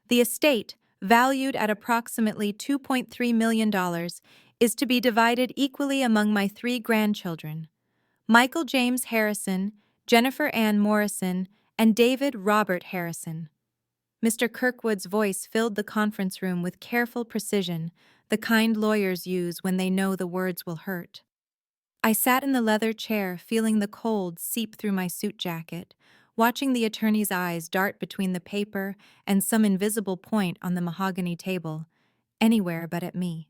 The estate, valued at approximately $2.3 million, is to be divided equally among my three grandchildren, Michael James Harrison, Jennifer Ann Morrison, and David Robert Harrison. Mr. Kirkwood's voice filled the conference room with careful precision, the kind lawyers use when they know the words will hurt. I sat in the leather chair, feeling the cold seep through my suit jacket, watching the attorney's eyes dart between the paper and some invisible point on the mahogany table, anywhere but at me.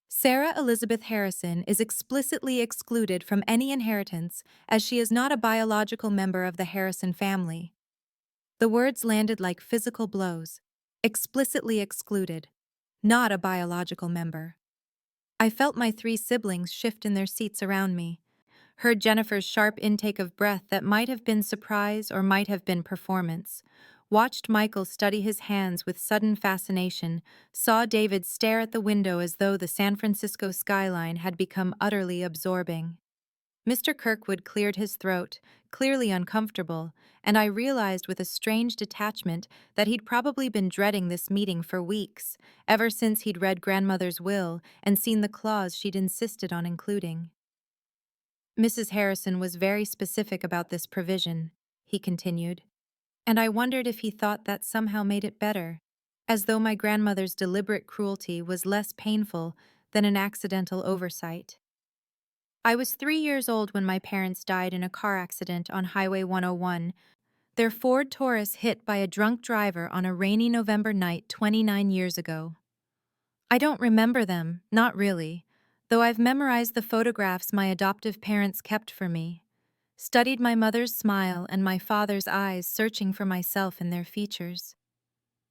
Sarah Elizabeth Harrison is explicitly excluded from any inheritance as she is not a biological member of the Harrison family. The words landed like physical blows. Explicitly excluded. Not a biological member. I felt my three siblings shift in their seats around me, heard Jennifer's sharp intake of breath that might have been surprise or might have been performance, watched Michael study his hands with sudden fascination, saw David stare at the window as though the San Francisco skyline had become utterly absorbing. Mr. Kirkwood cleared his throat, clearly uncomfortable, and I realized with a strange detachment that he'd probably been dreading this meeting for weeks, ever since he'd read Grandmother's will and seen the clause she'd insisted on including. Mrs. Harrison was very specific about this provision, he continued, and I wondered if he thought that somehow made it better, as though my grandmother's deliberate cruelty was less painful than an accidental oversight. I was 3 years old when my parents died in a car accident on Highway 101, their Ford Taurus hit by a drunk driver on a rainy November night 29 years ago. I don't remember them, not really, though I've memorized the photographs my adoptive parents kept for me, studied my mother's smile and my father's eyes searching for myself in their features.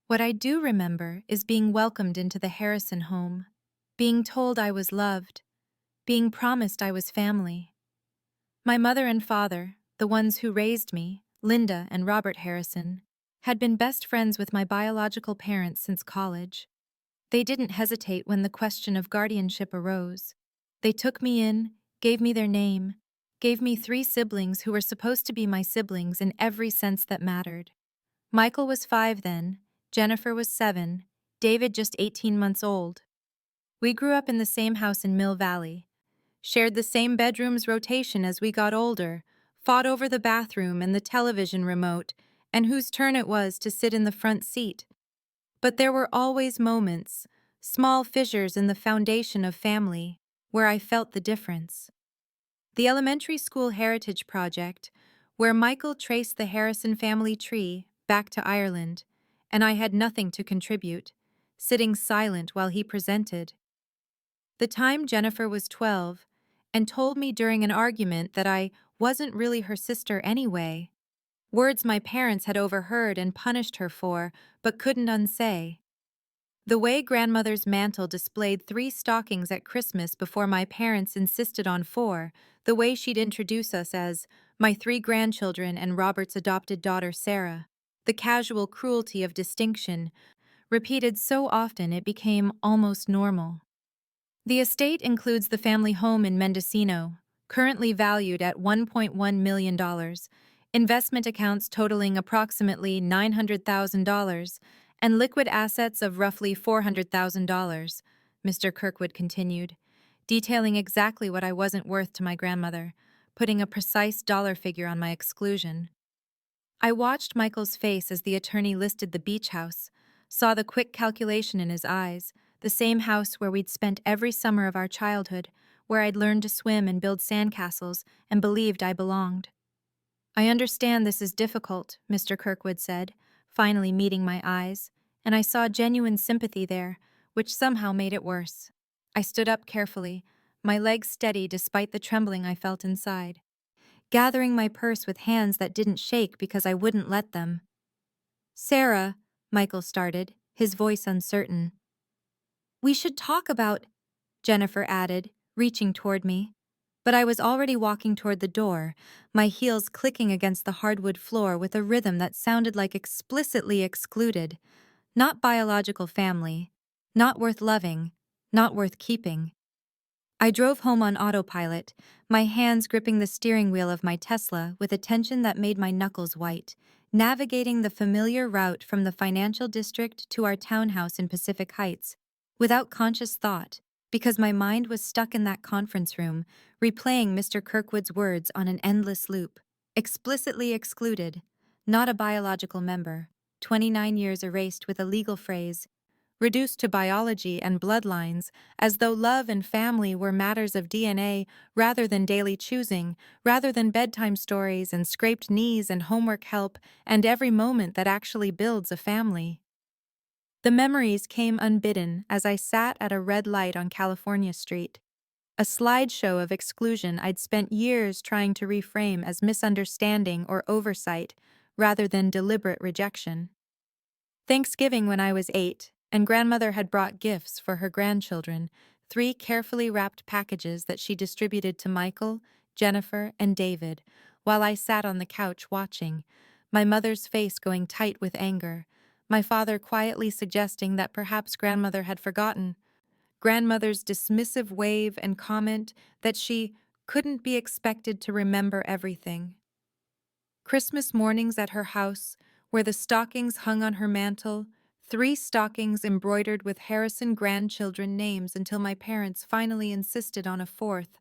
What I do remember is being welcomed into the Harrison home, being told I was loved, being promised I was family. My mother and father, the ones who raised me, Linda and Robert Harrison, had been best friends with my biological parents since college. They didn't hesitate when the question of guardianship arose. They took me in, gave me their name, gave me 3 siblings who were supposed to be my siblings in every sense that mattered. Michael was 5 then, Jennifer was 7, David just 18 months old. We grew up in the same house in Mill Valley, shared the same bedroom's rotation as we got older, fought over the bathroom and the television remote, and whose turn it was to sit in the front seat. But there were always moments, small fissures in the foundation of family, where I felt the difference. The elementary school heritage project, where Michael traced the Harrison family tree back to Ireland, and I had nothing to contribute, sitting silent while he presented. The time Jennifer was 12, and told me during an argument that I wasn't really her sister anyway, words my parents had overheard and punished her for, but couldn't unsay. The way grandmother's mantle displayed 3 stockings at Christmas before my parents insisted on 4, the way she'd introduce us as my 3 grandchildren and Robert's adopted daughter Sarah, the casual cruelty of distinction, repeated so often it became almost normal. The estate includes the family home in Mendocino, currently valued at $1.1 million, investment accounts totaling approximately $900,000, and liquid assets of roughly $400,000, Mr. Kirkwood continued, detailing exactly what I wasn't worth to my grandmother, putting a precise dollar figure on my exclusion. I watched Michael's face as the attorney listed the beach house, saw the quick calculation in his eyes, the same house where we'd spent every summer of our childhood, where I'd learned to swim and build sandcastles and believed I belonged. I understand this is difficult, Mr. Kirkwood said, finally meeting my eyes, and I saw genuine sympathy there, which somehow made it worse. I stood up carefully, my legs steady despite the trembling I felt inside, gathering my purse with hands that didn't shake because I wouldn't let them. Sarah, Michael started, his voice uncertain. We should talk about, Jennifer added, reaching toward me. But I was already walking toward the door, my heels clicking against the hardwood floor with a rhythm that sounded like explicitly excluded. Not biological family, not worth loving, not worth keeping. I drove home on autopilot, my hands gripping the steering wheel of my Tesla with a tension that made my knuckles white, navigating the familiar route from the financial district to our townhouse in Pacific Heights, without conscious thought, because my mind was stuck in that conference room, replaying Mr. Kirkwood's words on an endless loop. Explicitly excluded, not a biological member, 29 years erased with a legal phrase, reduced to biology and bloodlines, as though love and family were matters of DNA rather than daily choosing, rather than bedtime stories and scraped knees and homework help and every moment that actually builds a family. The memories came unbidden as I sat at a red light on California Street, a slideshow of exclusion I'd spent years trying to reframe as misunderstanding or oversight rather than deliberate rejection. Thanksgiving when I was 8, and grandmother had brought gifts for her grandchildren, 3 carefully wrapped packages that she distributed to Michael, Jennifer, and David, while I sat on the couch watching, my mother's face going tight with anger, my father quietly suggesting that perhaps grandmother had forgotten, grandmother's dismissive wave and comment that she couldn't be expected to remember everything. Christmas mornings at her house, where the stockings hung on her mantel, 3 stockings embroidered with Harrison grandchildren names until my parents finally insisted on a 4th,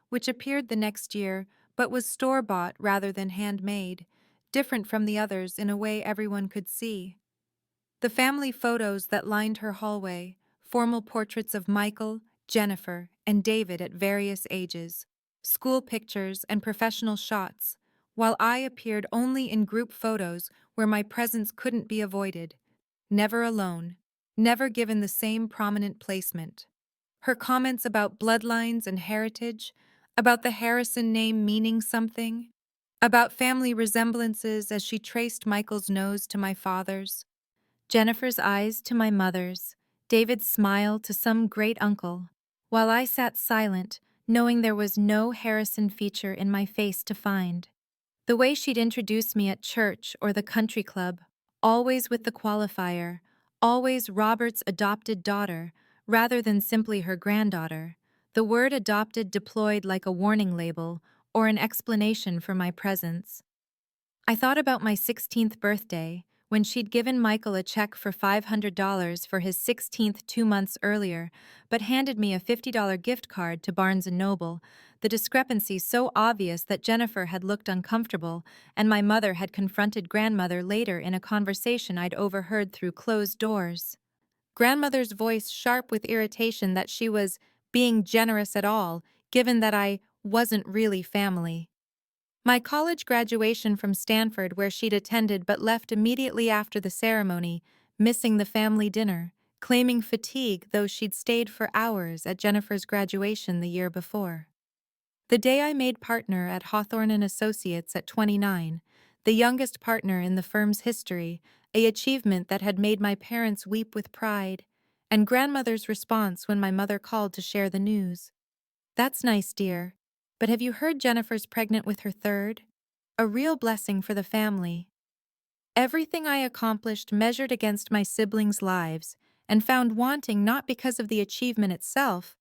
which appeared the next year but was store-bought rather than handmade, different from the others in a way everyone could see. The family photos that lined her hallway, formal portraits of Michael, Jennifer, and David at various ages, school pictures and professional shots, while I appeared only in group photos where my presence couldn't be avoided, never alone, never given the same prominent placement. Her comments about bloodlines and heritage, about the Harrison name meaning something, about family resemblances as she traced Michael's nose to my father's, Jennifer's eyes to my mother's, David's smile to some great uncle, while I sat silent, knowing there was no Harrison feature in my face to find. The way she'd introduce me at church or the country club, always with the qualifier, always Robert's adopted daughter, rather than simply her granddaughter, the word adopted deployed like a warning label or an explanation for my presence. I thought about my 16th birthday, when she'd given Michael a check for $500 for his 16th 2 months earlier, but handed me a $50 gift card to Barnes & Noble, the discrepancy so obvious that Jennifer had looked uncomfortable, and my mother had confronted grandmother later in a conversation I'd overheard through closed doors. Grandmother's voice sharp with irritation that she was being generous at all, given that I wasn't really family. My college graduation from Stanford, where she'd attended but left immediately after the ceremony, missing the family dinner, claiming fatigue though she'd stayed for hours at Jennifer's graduation the year before. The day I made partner at Hawthorne and Associates at 29, the youngest partner in the firm's history, an achievement that had made my parents weep with pride, and grandmother's response when my mother called to share the news. "That's nice, dear. But have you heard Jennifer's pregnant with her 3rd? A real blessing for the family." Everything I accomplished measured against my siblings' lives, and found wanting not because of the achievement itself,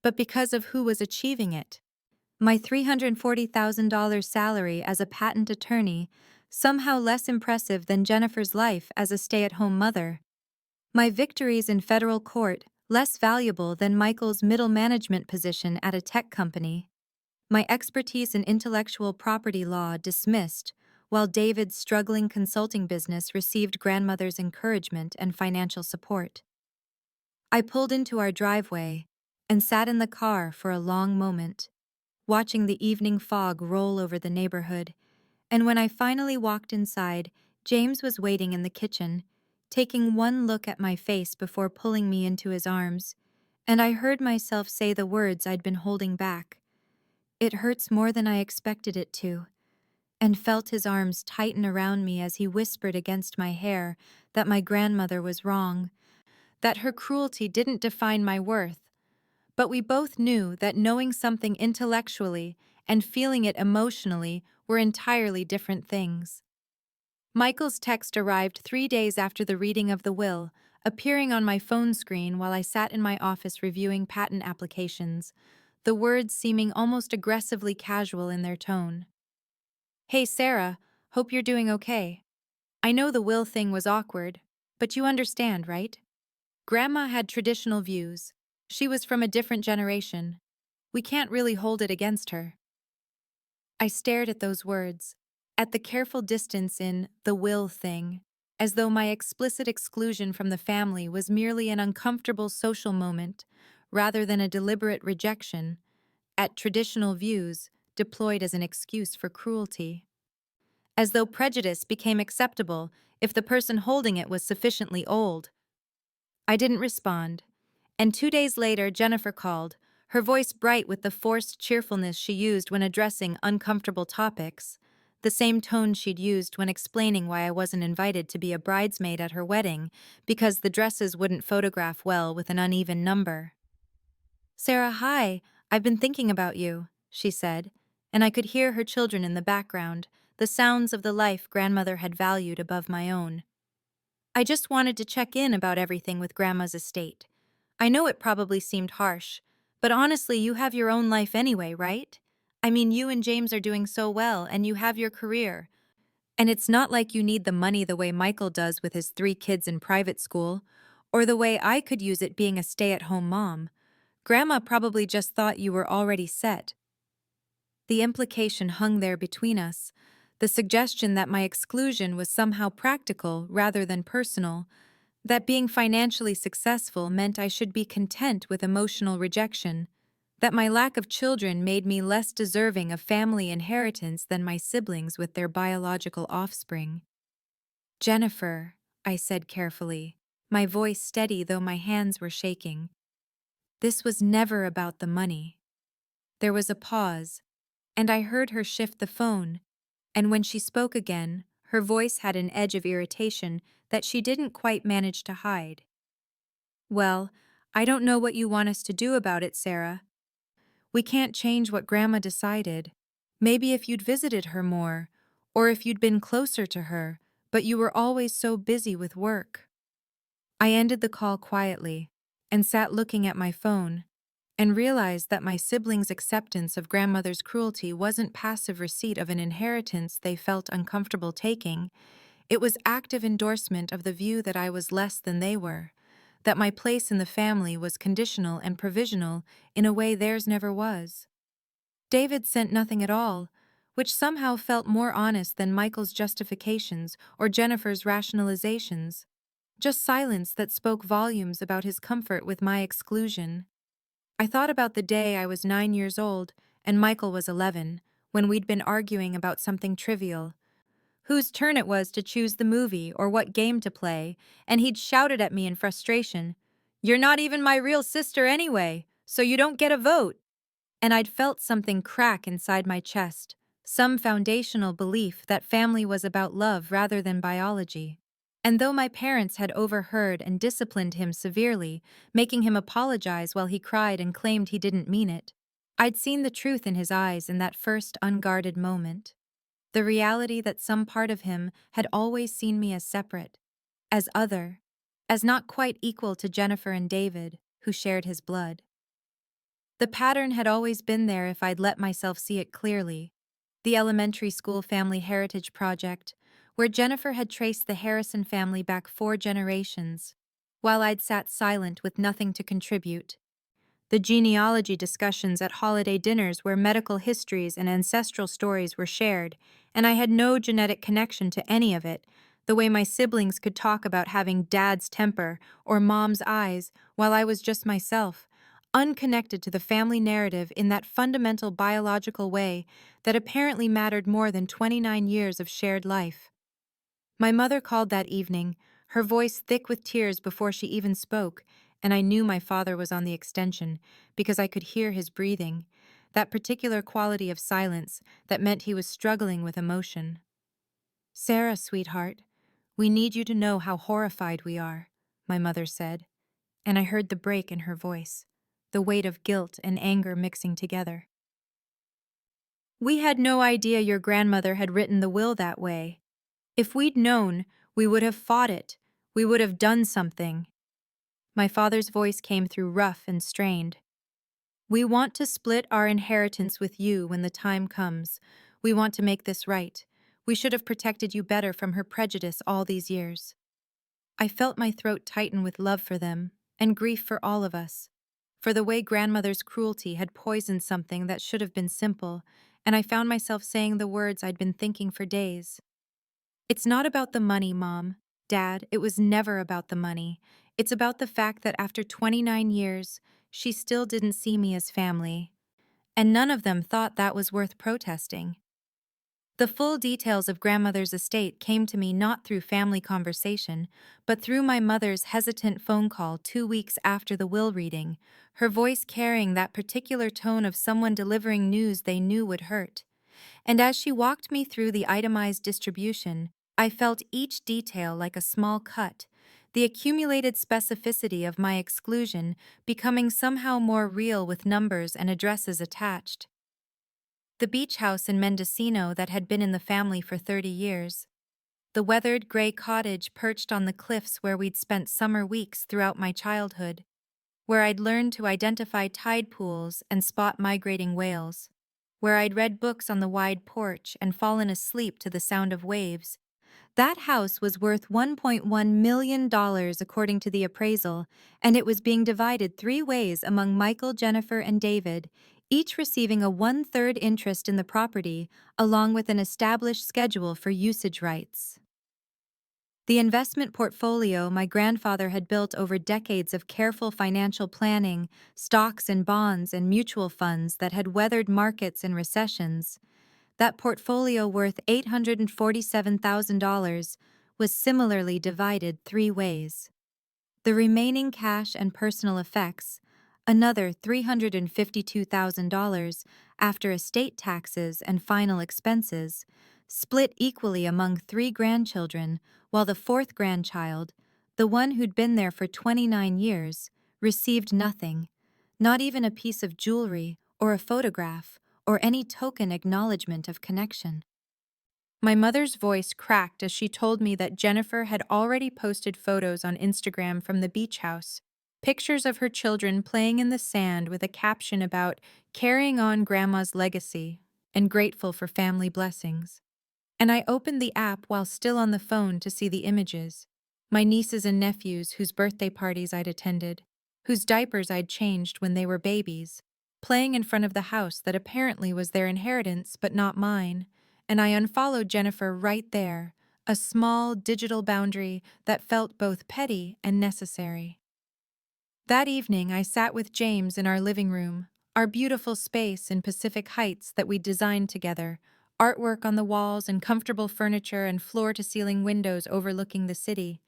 but because of who was achieving it. My $340,000 salary as a patent attorney, somehow less impressive than Jennifer's life as a stay-at-home mother. My victories in federal court, less valuable than Michael's middle management position at a tech company. My expertise in intellectual property law dismissed, while David's struggling consulting business received grandmother's encouragement and financial support. I pulled into our driveway and sat in the car for a long moment, watching the evening fog roll over the neighborhood, and when I finally walked inside, James was waiting in the kitchen, taking one look at my face before pulling me into his arms, and I heard myself say the words I'd been holding back. "It hurts more than I expected it to," and felt his arms tighten around me as he whispered against my hair that my grandmother was wrong, that her cruelty didn't define my worth. But we both knew that knowing something intellectually and feeling it emotionally were entirely different things. Michael's text arrived 3 days after the reading of the will, appearing on my phone screen while I sat in my office reviewing patent applications, the words seeming almost aggressively casual in their tone. "Hey Sarah, hope you're doing okay. I know the will thing was awkward, but you understand, right? Grandma had traditional views. She was from a different generation. We can't really hold it against her. I stared at those words, at the careful distance in the will thing, as though my explicit exclusion from the family was merely an uncomfortable social moment rather than a deliberate rejection, at traditional views deployed as an excuse for cruelty. As though prejudice became acceptable if the person holding it was sufficiently old. I didn't respond, and 2 days later Jennifer called, her voice bright with the forced cheerfulness she used when addressing uncomfortable topics, the same tone she'd used when explaining why I wasn't invited to be a bridesmaid at her wedding because the dresses wouldn't photograph well with an uneven number. "Sarah, hi, I've been thinking about you," she said, and I could hear her children in the background, the sounds of the life grandmother had valued above my own. "I just wanted to check in about everything with Grandma's estate. I know it probably seemed harsh, but honestly, you have your own life anyway, right? I mean, you and James are doing so well, and you have your career. And it's not like you need the money the way Michael does with his 3 kids in private school, or the way I could use it being a stay-at-home mom. Grandma probably just thought you were already set." The implication hung there between us, the suggestion that my exclusion was somehow practical rather than personal, that being financially successful meant I should be content with emotional rejection, that my lack of children made me less deserving of family inheritance than my siblings with their biological offspring. "Jennifer," I said carefully, my voice steady though my hands were shaking. "This was never about the money." There was a pause, and I heard her shift the phone, and when she spoke again, her voice had an edge of irritation that she didn't quite manage to hide. "Well, I don't know what you want us to do about it, Sarah. We can't change what Grandma decided. Maybe if you'd visited her more, or if you'd been closer to her, but you were always so busy with work." I ended the call quietly and sat looking at my phone, and realized that my siblings' acceptance of grandmother's cruelty wasn't passive receipt of an inheritance they felt uncomfortable taking. It was active endorsement of the view that I was less than they were, that my place in the family was conditional and provisional in a way theirs never was. David sent nothing at all, which somehow felt more honest than Michael's justifications or Jennifer's rationalizations. Just silence that spoke volumes about his comfort with my exclusion. I thought about the day I was 9 years old and Michael was 11, when we'd been arguing about something trivial, whose turn it was to choose the movie or what game to play, and he'd shouted at me in frustration, "You're not even my real sister anyway, so you don't get a vote." And I'd felt something crack inside my chest, some foundational belief that family was about love rather than biology. And though my parents had overheard and disciplined him severely, making him apologize while he cried and claimed he didn't mean it, I'd seen the truth in his eyes in that first unguarded moment. The reality that some part of him had always seen me as separate, as other, as not quite equal to Jennifer and David, who shared his blood. The pattern had always been there if I'd let myself see it clearly. The elementary school family heritage project, where Jennifer had traced the Harrison family back 4 generations, while I'd sat silent with nothing to contribute. The genealogy discussions at holiday dinners where medical histories and ancestral stories were shared, and I had no genetic connection to any of it, the way my siblings could talk about having dad's temper or mom's eyes while I was just myself, unconnected to the family narrative in that fundamental biological way that apparently mattered more than 29 years of shared life. My mother called that evening, her voice thick with tears before she even spoke, and I knew my father was on the extension because I could hear his breathing, that particular quality of silence that meant he was struggling with emotion. "Sarah, sweetheart, we need you to know how horrified we are," my mother said, and I heard the break in her voice, the weight of guilt and anger mixing together. "We had no idea your grandmother had written the will that way. If we'd known, we would have fought it. We would have done something." My father's voice came through rough and strained. "We want to split our inheritance with you when the time comes. We want to make this right. We should have protected you better from her prejudice all these years." I felt my throat tighten with love for them, and grief for all of us, for the way grandmother's cruelty had poisoned something that should have been simple, and I found myself saying the words I'd been thinking for days. "It's not about the money, Mom. Dad, it was never about the money. It's about the fact that after 29 years, she still didn't see me as family. And none of them thought that was worth protesting." The full details of grandmother's estate came to me not through family conversation, but through my mother's hesitant phone call 2 weeks after the will reading, her voice carrying that particular tone of someone delivering news they knew would hurt. And as she walked me through the itemized distribution, I felt each detail like a small cut, the accumulated specificity of my exclusion becoming somehow more real with numbers and addresses attached. The beach house in Mendocino that had been in the family for 30 years. The weathered gray cottage perched on the cliffs where we'd spent summer weeks throughout my childhood, where I'd learned to identify tide pools and spot migrating whales, where I'd read books on the wide porch and fallen asleep to the sound of waves. That house was worth $1.1 million according to the appraisal, and it was being divided 3 ways among Michael, Jennifer, and David, each receiving a 1/3 interest in the property, along with an established schedule for usage rights. The investment portfolio my grandfather had built over decades of careful financial planning, stocks and bonds and mutual funds that had weathered markets and recessions, that portfolio worth $847,000 was similarly divided 3 ways. The remaining cash and personal effects, another $352,000 after estate taxes and final expenses, split equally among 3 grandchildren, while the 4th grandchild, the one who'd been there for 29 years, received nothing, not even a piece of jewelry or a photograph or any token acknowledgement of connection. My mother's voice cracked as she told me that Jennifer had already posted photos on Instagram from the beach house, pictures of her children playing in the sand with a caption about carrying on Grandma's legacy and grateful for family blessings. And I opened the app while still on the phone to see the images. My nieces and nephews whose birthday parties I'd attended, whose diapers I'd changed when they were babies, playing in front of the house that apparently was their inheritance but not mine, and I unfollowed Jennifer right there, a small digital boundary that felt both petty and necessary. That evening I sat with James in our living room, our beautiful space in Pacific Heights that we'd designed together, artwork on the walls and comfortable furniture and floor-to-ceiling windows overlooking the city.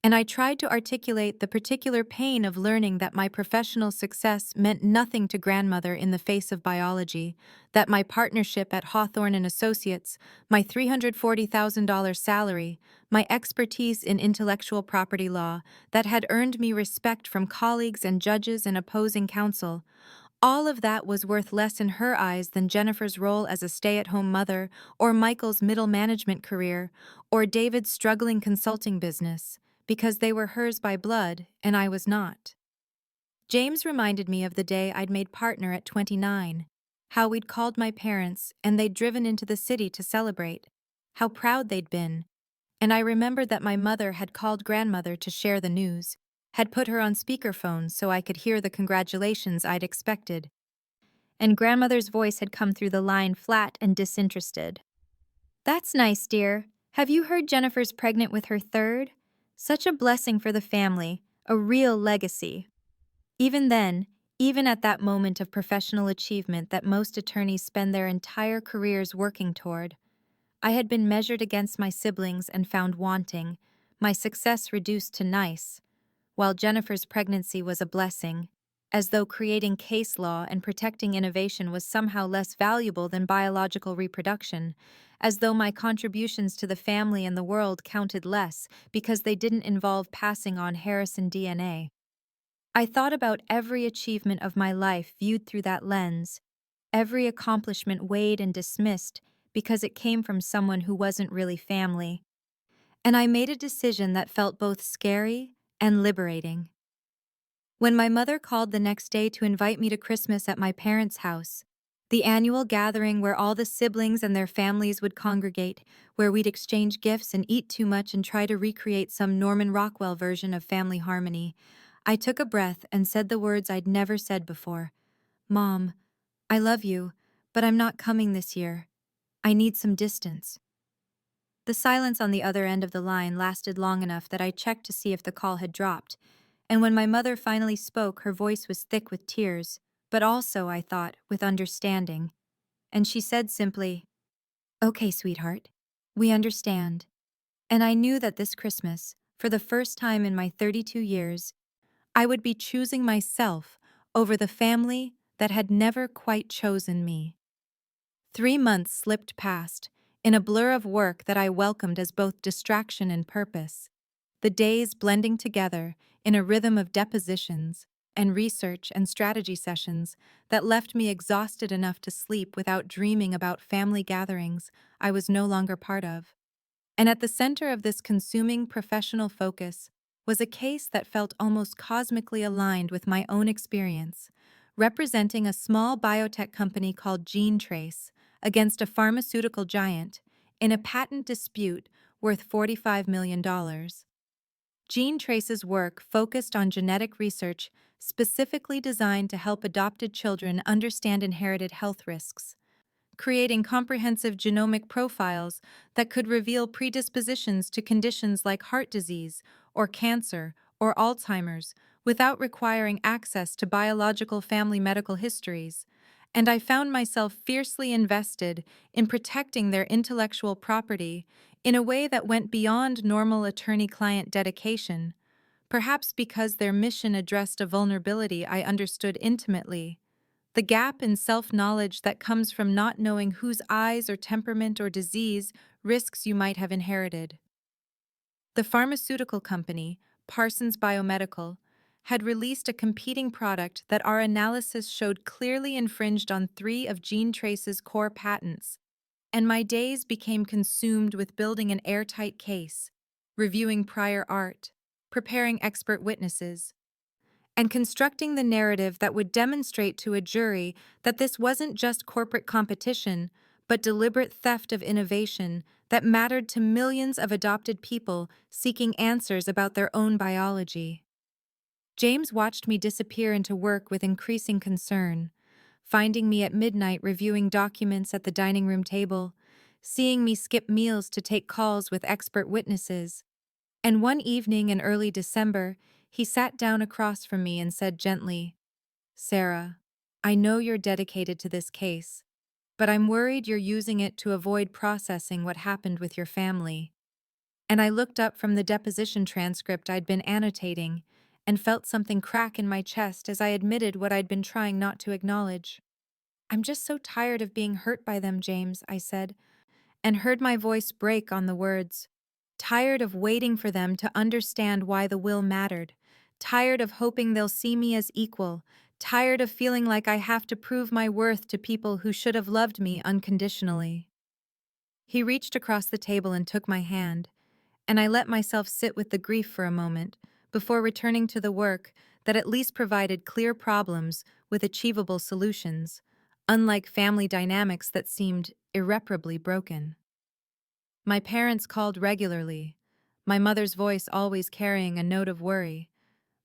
And I tried to articulate the particular pain of learning that my professional success meant nothing to grandmother in the face of biology, that my partnership at Hawthorne and Associates, my $340,000 salary, my expertise in intellectual property law that had earned me respect from colleagues and judges and opposing counsel, all of that was worth less in her eyes than Jennifer's role as a stay-at-home mother, or Michael's middle management career, or David's struggling consulting business, because they were hers by blood and I was not. James reminded me of the day I'd made partner at 29, how we'd called my parents and they'd driven into the city to celebrate, how proud they'd been, and I remembered that my mother had called grandmother to share the news, had put her on speakerphone so I could hear the congratulations I'd expected. And grandmother's voice had come through the line flat and disinterested. "That's nice, dear. Have you heard Jennifer's pregnant with her 3rd? Such a blessing for the family, a real legacy." Even then, even at that moment of professional achievement that most attorneys spend their entire careers working toward, I had been measured against my siblings and found wanting, my success reduced to nice, while Jennifer's pregnancy was a blessing, as though creating case law and protecting innovation was somehow less valuable than biological reproduction, as though my contributions to the family and the world counted less because they didn't involve passing on Harrison DNA. I thought about every achievement of my life viewed through that lens, every accomplishment weighed and dismissed because it came from someone who wasn't really family. And I made a decision that felt both scary and liberating. When my mother called the next day to invite me to Christmas at my parents' house, The annual gathering where all the siblings and their families would congregate, where we'd exchange gifts and eat too much and try to recreate some Norman Rockwell version of family harmony. I took a breath and said the words I'd never said before. Mom, I love you, but I'm not coming this year. I need some distance. The silence on the other end of the line lasted long enough that I checked to see if the call had dropped, and when my mother finally spoke, her voice was thick with tears, but also, I thought, with understanding. And she said simply, "Okay, sweetheart. We understand." And I knew that this Christmas, for the first time in my 32 years, I would be choosing myself over the family that had never quite chosen me. 3 months slipped past, in a blur of work that I welcomed as both distraction and purpose, the days blending together in a rhythm of depositions and research and strategy sessions that left me exhausted enough to sleep without dreaming about family gatherings I was no longer part of. And at the center of this consuming professional focus was a case that felt almost cosmically aligned with my own experience, representing a small biotech company called GeneTrace against a pharmaceutical giant in a patent dispute worth $45 million. GeneTrace's work focused on genetic research specifically designed to help adopted children understand inherited health risks, creating comprehensive genomic profiles that could reveal predispositions to conditions like heart disease or cancer or Alzheimer's without requiring access to biological family medical histories. And I found myself fiercely invested in protecting their intellectual property in a way that went beyond normal attorney-client dedication, perhaps because their mission addressed a vulnerability I understood intimately: the gap in self-knowledge that comes from not knowing whose eyes or temperament or disease risks you might have inherited. The pharmaceutical company, Parsons Biomedical, had released a competing product that our analysis showed clearly infringed on 3 of GeneTrace's core patents, and my days became consumed with building an airtight case, reviewing prior art, preparing expert witnesses, and constructing the narrative that would demonstrate to a jury that this wasn't just corporate competition, but deliberate theft of innovation that mattered to millions of adopted people seeking answers about their own biology. James watched me disappear into work with increasing concern, finding me at midnight reviewing documents at the dining room table, seeing me skip meals to take calls with expert witnesses. And one evening in early December, he sat down across from me and said gently, "Sarah, I know you're dedicated to this case, but I'm worried you're using it to avoid processing what happened with your family." And I looked up from the deposition transcript I'd been annotating and felt something crack in my chest as I admitted what I'd been trying not to acknowledge. "I'm just so tired of being hurt by them, James," I said, and heard my voice break on the words. "Tired of waiting for them to understand why the will mattered. Tired of hoping they'll see me as equal. Tired of feeling like I have to prove my worth to people who should have loved me unconditionally." He reached across the table and took my hand, and I let myself sit with the grief for a moment before returning to the work that at least provided clear problems with achievable solutions, unlike family dynamics that seemed irreparably broken. My parents called regularly, my mother's voice always carrying a note of worry,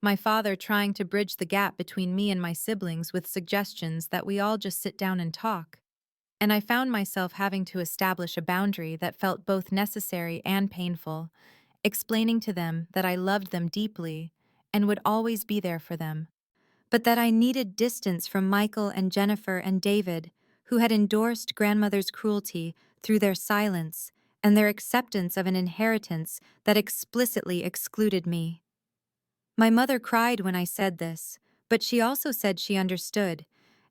my father trying to bridge the gap between me and my siblings with suggestions that we all just sit down and talk. And I found myself having to establish a boundary that felt both necessary and painful, explaining to them that I loved them deeply and would always be there for them, but that I needed distance from Michael and Jennifer and David, who had endorsed grandmother's cruelty through their silence and their acceptance of an inheritance that explicitly excluded me. My mother cried when I said this, but she also said she understood,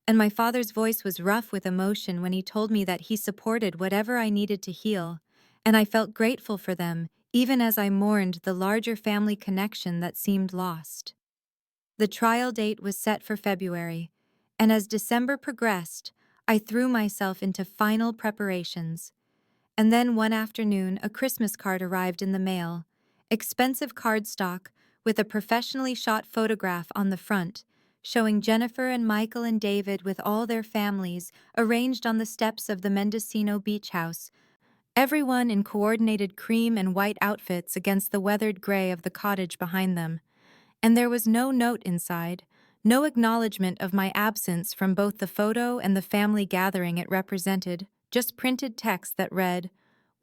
and my father's voice was rough with emotion when he told me that he supported whatever I needed to heal, and I felt grateful for them, even as I mourned the larger family connection that seemed lost. The trial date was set for February, and as December progressed, I threw myself into final preparations. And then one afternoon, a Christmas card arrived in the mail, expensive cardstock with a professionally shot photograph on the front, showing Jennifer and Michael and David with all their families arranged on the steps of the Mendocino beach house, everyone in coordinated cream and white outfits against the weathered gray of the cottage behind them. And there was no note inside, no acknowledgement of my absence from both the photo and the family gathering it represented, just printed text that read,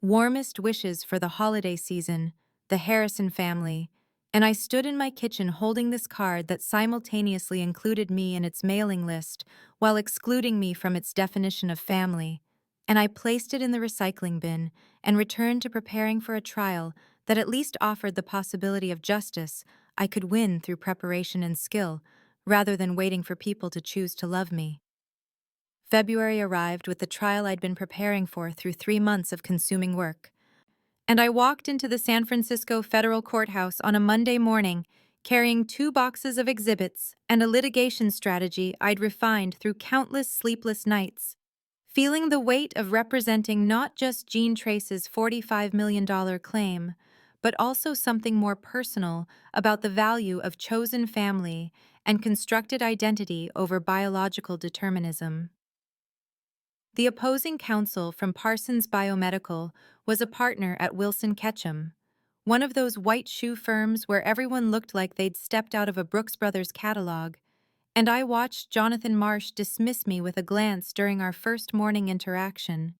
"Warmest wishes for the holiday season, the Harrison family." And I stood in my kitchen holding this card that simultaneously included me in its mailing list while excluding me from its definition of family. And I placed it in the recycling bin and returned to preparing for a trial that at least offered the possibility of justice I could win through preparation and skill, rather than waiting for people to choose to love me. February arrived with the trial I'd been preparing for through 3 months of consuming work. And I walked into the San Francisco federal courthouse on a Monday morning, carrying 2 boxes of exhibits and a litigation strategy I'd refined through countless sleepless nights. Feeling the weight of representing not just Gene Trace's $45 million claim, but also something more personal about the value of chosen family and constructed identity over biological determinism. The opposing counsel from Parsons Biomedical was a partner at Wilson Ketchum, one of those white shoe firms where everyone looked like they'd stepped out of a Brooks Brothers catalog, and I watched Jonathan Marsh dismiss me with a glance during our first morning interaction,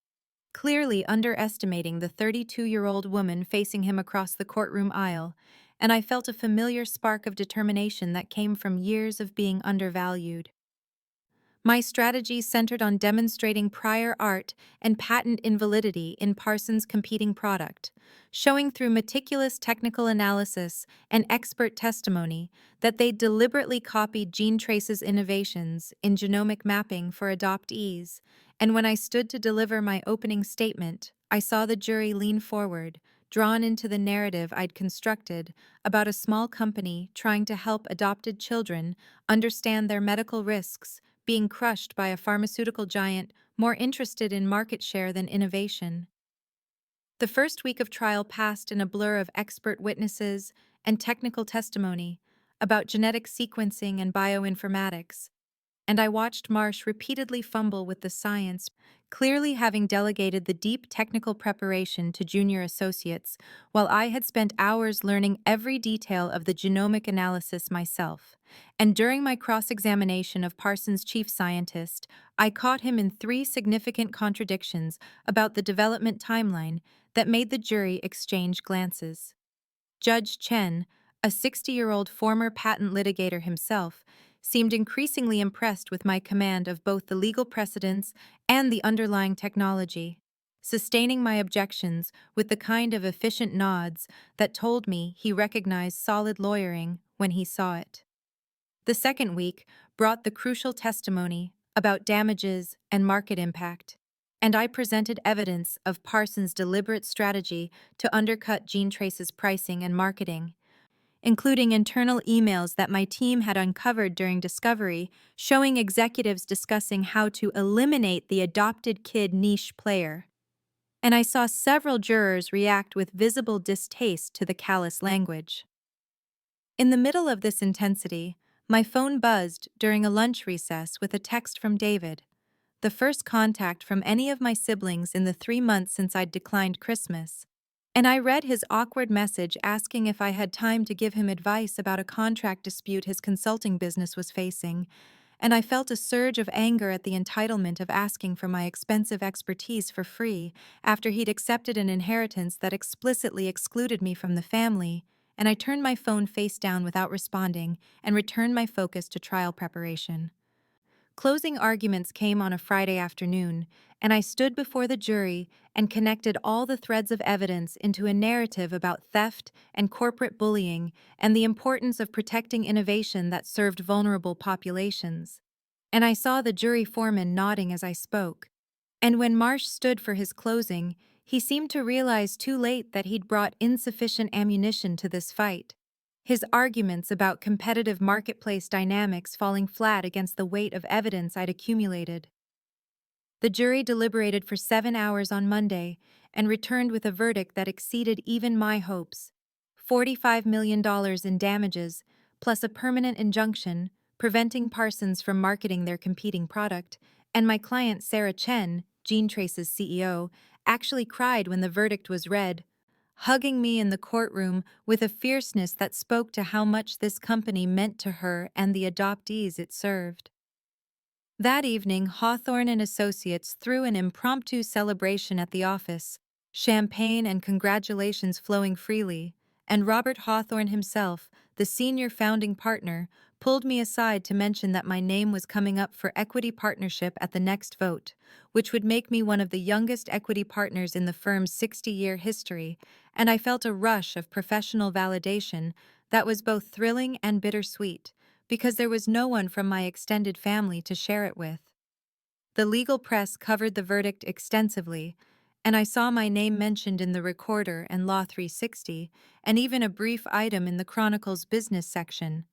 clearly underestimating the 32-year-old woman facing him across the courtroom aisle, and I felt a familiar spark of determination that came from years of being undervalued. My strategy centered on demonstrating prior art and patent invalidity in Parsons' competing product, showing through meticulous technical analysis and expert testimony that they deliberately copied Gene Trace's innovations in genomic mapping for adoptees. And when I stood to deliver my opening statement, I saw the jury lean forward, drawn into the narrative I'd constructed about a small company trying to help adopted children understand their medical risks, being crushed by a pharmaceutical giant more interested in market share than innovation. The first week of trial passed in a blur of expert witnesses and technical testimony about genetic sequencing and bioinformatics, and I watched Marsh repeatedly fumble with the science, clearly having delegated the deep technical preparation to junior associates, while I had spent hours learning every detail of the genomic analysis myself. And during my cross-examination of Parsons' chief scientist, I caught him in 3 significant contradictions about the development timeline that made the jury exchange glances. Judge Chen, a 60-year-old former patent litigator himself, seemed increasingly impressed with my command of both the legal precedents and the underlying technology, sustaining my objections with the kind of efficient nods that told me he recognized solid lawyering when he saw it. The second week brought the crucial testimony about damages and market impact, and I presented evidence of Parsons' deliberate strategy to undercut Gene Trace's pricing and marketing, including internal emails that my team had uncovered during discovery showing executives discussing how to eliminate the adopted kid niche player. And I saw several jurors react with visible distaste to the callous language. In the middle of this intensity, my phone buzzed during a lunch recess with a text from David, the first contact from any of my siblings in the 3 months since I'd declined Christmas. And I read his awkward message asking if I had time to give him advice about a contract dispute his consulting business was facing, and I felt a surge of anger at the entitlement of asking for my expensive expertise for free after he'd accepted an inheritance that explicitly excluded me from the family, and I turned my phone face down without responding and returned my focus to trial preparation. Closing arguments came on a Friday afternoon, and I stood before the jury and connected all the threads of evidence into a narrative about theft and corporate bullying and the importance of protecting innovation that served vulnerable populations. And I saw the jury foreman nodding as I spoke. And when Marsh stood for his closing, he seemed to realize too late that he'd brought insufficient ammunition to this fight, his arguments about competitive marketplace dynamics falling flat against the weight of evidence I'd accumulated. The jury deliberated for 7 hours on Monday and returned with a verdict that exceeded even my hopes: $45 million in damages, plus a permanent injunction, preventing Parsons from marketing their competing product, and my client Sarah Chen, Gene Trace's CEO, actually cried when the verdict was read, hugging me in the courtroom with a fierceness that spoke to how much this company meant to her and the adoptees it served. That evening, Hawthorne and Associates threw an impromptu celebration at the office, champagne and congratulations flowing freely, and Robert Hawthorne himself, the senior founding partner, pulled me aside to mention that my name was coming up for equity partnership at the next vote, which would make me one of the youngest equity partners in the firm's 60-year history, and I felt a rush of professional validation that was both thrilling and bittersweet, because there was no one from my extended family to share it with. The legal press covered the verdict extensively, and I saw my name mentioned in the Recorder and Law 360, and even a brief item in the Chronicle's business section.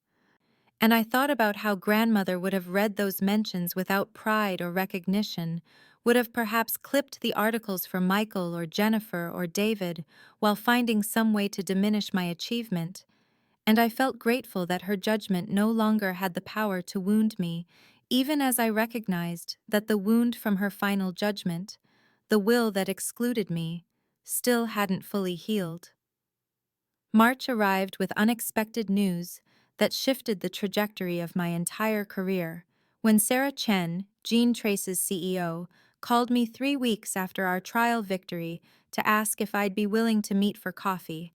And I thought about how grandmother would have read those mentions without pride or recognition, would have perhaps clipped the articles for Michael or Jennifer or David while finding some way to diminish my achievement, and I felt grateful that her judgment no longer had the power to wound me, even as I recognized that the wound from her final judgment, the will that excluded me, still hadn't fully healed. March arrived with unexpected news that shifted the trajectory of my entire career, when Sarah Chen, Gene Trace's CEO, called me 3 weeks after our trial victory to ask if I'd be willing to meet for coffee.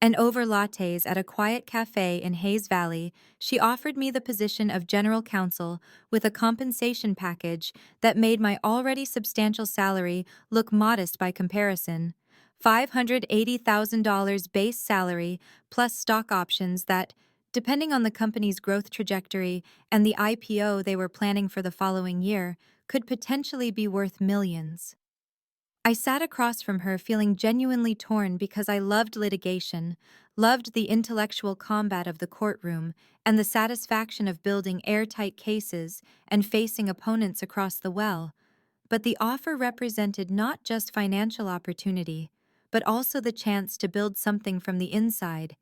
And over lattes at a quiet cafe in Hayes Valley, she offered me the position of general counsel with a compensation package that made my already substantial salary look modest by comparison. $580,000 base salary plus stock options that, depending on the company's growth trajectory and the IPO they were planning for the following year, could potentially be worth millions. I sat across from her feeling genuinely torn because I loved litigation, loved the intellectual combat of the courtroom, and the satisfaction of building airtight cases and facing opponents across the well. But the offer represented not just financial opportunity, but also the chance to build something from the inside,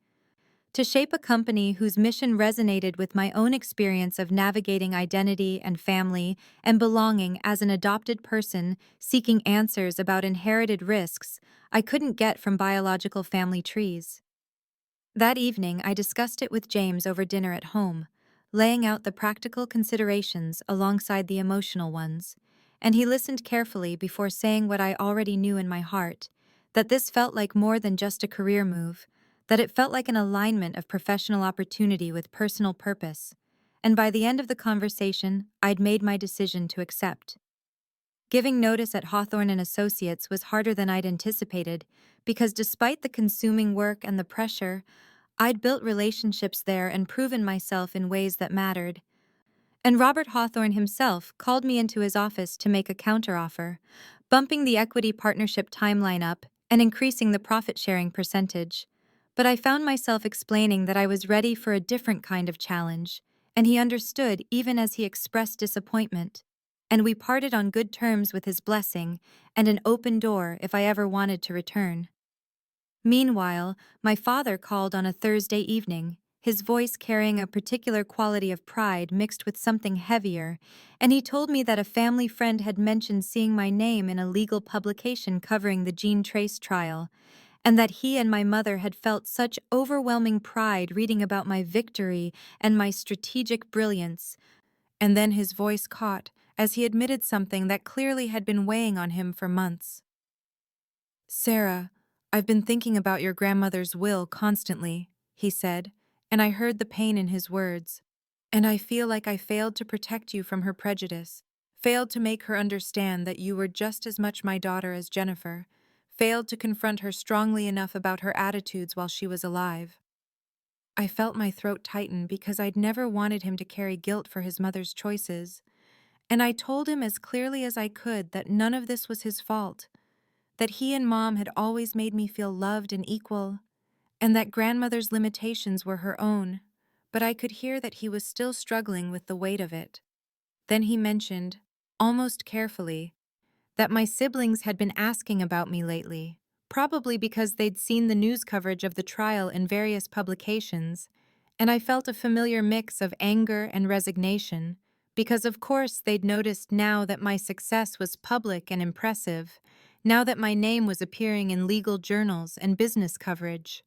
to shape a company whose mission resonated with my own experience of navigating identity and family and belonging as an adopted person seeking answers about inherited risks I couldn't get from biological family trees. That evening, I discussed it with James over dinner at home, laying out the practical considerations alongside the emotional ones, and he listened carefully before saying what I already knew in my heart, that this felt like more than just a career move, that it felt like an alignment of professional opportunity with personal purpose, and by the end of the conversation, I'd made my decision to accept. Giving notice at Hawthorne and Associates was harder than I'd anticipated, because despite the consuming work and the pressure, I'd built relationships there and proven myself in ways that mattered. And Robert Hawthorne himself called me into his office to make a counteroffer, bumping the equity partnership timeline up and increasing the profit-sharing percentage. But I found myself explaining that I was ready for a different kind of challenge, and he understood even as he expressed disappointment. And we parted on good terms with his blessing and an open door if I ever wanted to return. Meanwhile, my father called on a Thursday evening, his voice carrying a particular quality of pride mixed with something heavier, and he told me that a family friend had mentioned seeing my name in a legal publication covering the Gene Trace trial, and that he and my mother had felt such overwhelming pride reading about my victory and my strategic brilliance. And then his voice caught as he admitted something that clearly had been weighing on him for months. "Sarah, I've been thinking about your grandmother's will constantly," he said, and I heard the pain in his words. "And I feel like I failed to protect you from her prejudice, failed to make her understand that you were just as much my daughter as Jennifer, failed to confront her strongly enough about her attitudes while she was alive." I felt my throat tighten because I'd never wanted him to carry guilt for his mother's choices, and I told him as clearly as I could that none of this was his fault, that he and Mom had always made me feel loved and equal, and that grandmother's limitations were her own, but I could hear that he was still struggling with the weight of it. Then he mentioned, almost carefully, that my siblings had been asking about me lately, probably because they'd seen the news coverage of the trial in various publications, and I felt a familiar mix of anger and resignation, because of course they'd noticed now that my success was public and impressive, now that my name was appearing in legal journals and business coverage.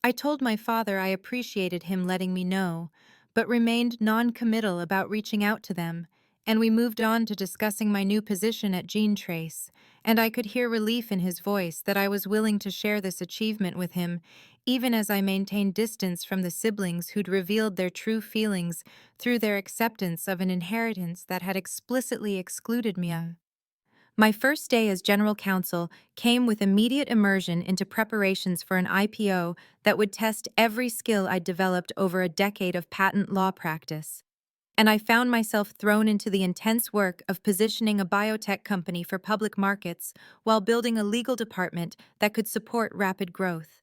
I told my father I appreciated him letting me know, but remained non-committal about reaching out to them, and we moved on to discussing my new position at Gene Trace, and I could hear relief in his voice that I was willing to share this achievement with him, even as I maintained distance from the siblings who'd revealed their true feelings through their acceptance of an inheritance that had explicitly excluded me. My first day as general counsel came with immediate immersion into preparations for an IPO that would test every skill I'd developed over a decade of patent law practice. And I found myself thrown into the intense work of positioning a biotech company for public markets while building a legal department that could support rapid growth.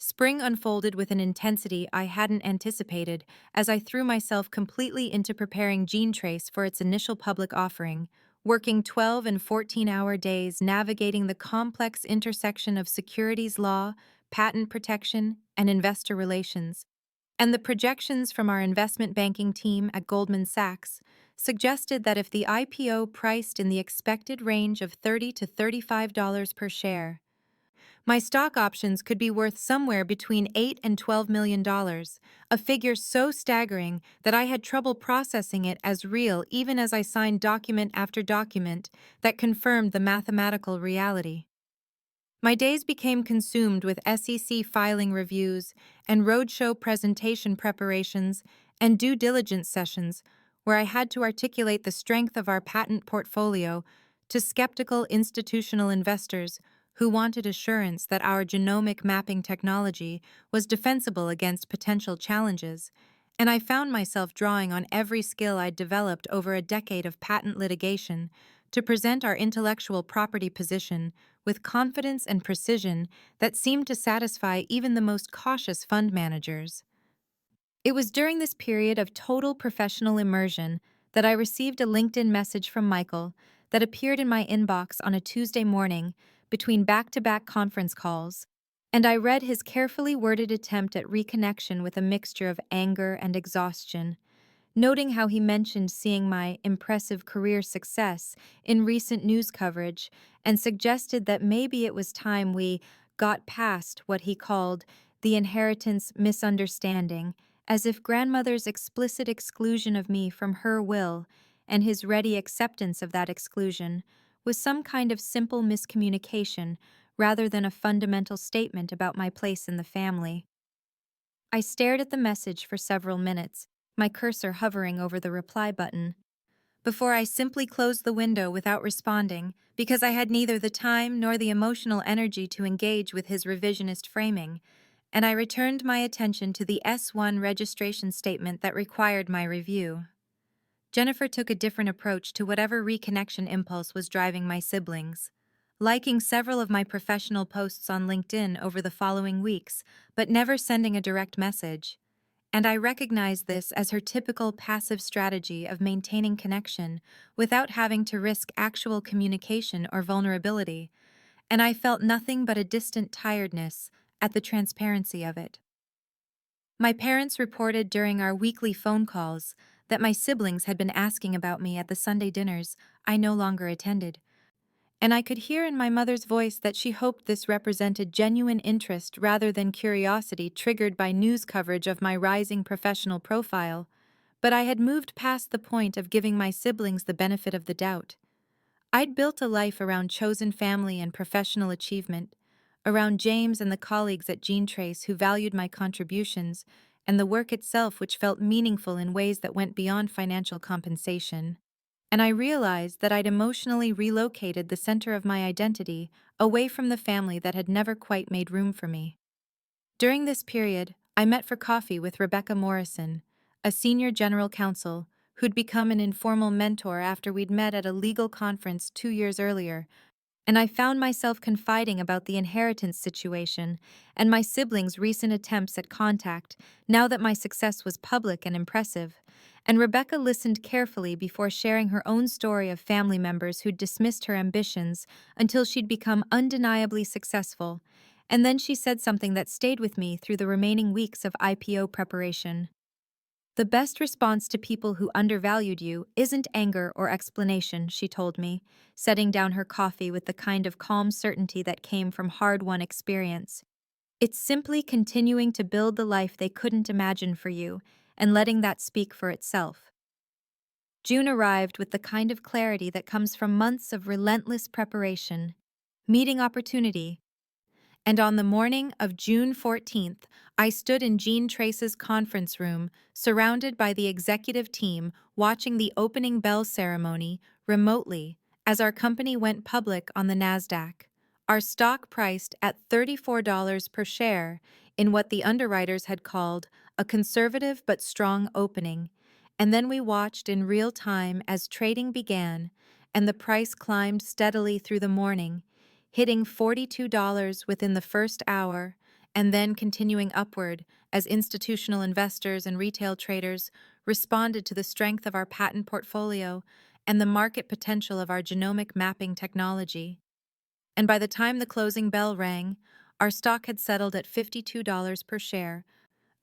Spring unfolded with an intensity I hadn't anticipated as I threw myself completely into preparing Gene Trace for its initial public offering, working 12 and 14-hour days navigating the complex intersection of securities law, patent protection, and investor relations. And the projections from our investment banking team at Goldman Sachs suggested that if the IPO priced in the expected range of $30 to $35 per share, my stock options could be worth somewhere between $8 and $12 million, a figure so staggering that I had trouble processing it as real even as I signed document after document that confirmed the mathematical reality. My days became consumed with SEC filing reviews and roadshow presentation preparations and due diligence sessions where I had to articulate the strength of our patent portfolio to skeptical institutional investors who wanted assurance that our genomic mapping technology was defensible against potential challenges, and I found myself drawing on every skill I'd developed over a decade of patent litigation to present our intellectual property position with confidence and precision that seemed to satisfy even the most cautious fund managers. It was during this period of total professional immersion that I received a LinkedIn message from Michael that appeared in my inbox on a Tuesday morning between back-to-back conference calls, and I read his carefully worded attempt at reconnection with a mixture of anger and exhaustion, noting how he mentioned seeing my impressive career success in recent news coverage and suggested that maybe it was time we got past what he called the inheritance misunderstanding, as if grandmother's explicit exclusion of me from her will and his ready acceptance of that exclusion was some kind of simple miscommunication rather than a fundamental statement about my place in the family. I stared at the message for several minutes, my cursor hovering over the reply button, before I simply closed the window without responding because I had neither the time nor the emotional energy to engage with his revisionist framing, and I returned my attention to the S1 registration statement that required my review. Jennifer took a different approach to whatever reconnection impulse was driving my siblings, liking several of my professional posts on LinkedIn over the following weeks, but never sending a direct message. And I recognized this as her typical passive strategy of maintaining connection without having to risk actual communication or vulnerability, and I felt nothing but a distant tiredness at the transparency of it. My parents reported during our weekly phone calls that my siblings had been asking about me at the Sunday dinners I no longer attended, and I could hear in my mother's voice that she hoped this represented genuine interest rather than curiosity triggered by news coverage of my rising professional profile, but I had moved past the point of giving my siblings the benefit of the doubt. I'd built a life around chosen family and professional achievement, around James and the colleagues at Gene Trace who valued my contributions, and the work itself which felt meaningful in ways that went beyond financial compensation. And I realized that I'd emotionally relocated the center of my identity away from the family that had never quite made room for me. During this period, I met for coffee with Rebecca Morrison, a senior general counsel who'd become an informal mentor after we'd met at a legal conference 2 years earlier, and I found myself confiding about the inheritance situation and my siblings' recent attempts at contact now that my success was public and impressive, and Rebecca listened carefully before sharing her own story of family members who'd dismissed her ambitions until she'd become undeniably successful, And then she said something that stayed with me through the remaining weeks of IPO preparation. The best response to people who undervalued you isn't anger or explanation, she told me, setting down her coffee with the kind of calm certainty that came from hard-won experience. It's simply continuing to build the life they couldn't imagine for you and letting that speak for itself. June arrived with the kind of clarity that comes from months of relentless preparation, meeting opportunity, and on the morning of June 14th, I stood in Jean Trace's conference room, surrounded by the executive team, watching the opening bell ceremony remotely as our company went public on the NASDAQ. Our stock priced at $34 per share in what the underwriters had called a conservative but strong opening. And then we watched in real time as trading began, and the price climbed steadily through the morning, hitting $42 within the first hour, and then continuing upward as institutional investors and retail traders responded to the strength of our patent portfolio and the market potential of our genomic mapping technology. And by the time the closing bell rang, our stock had settled at $52 per share,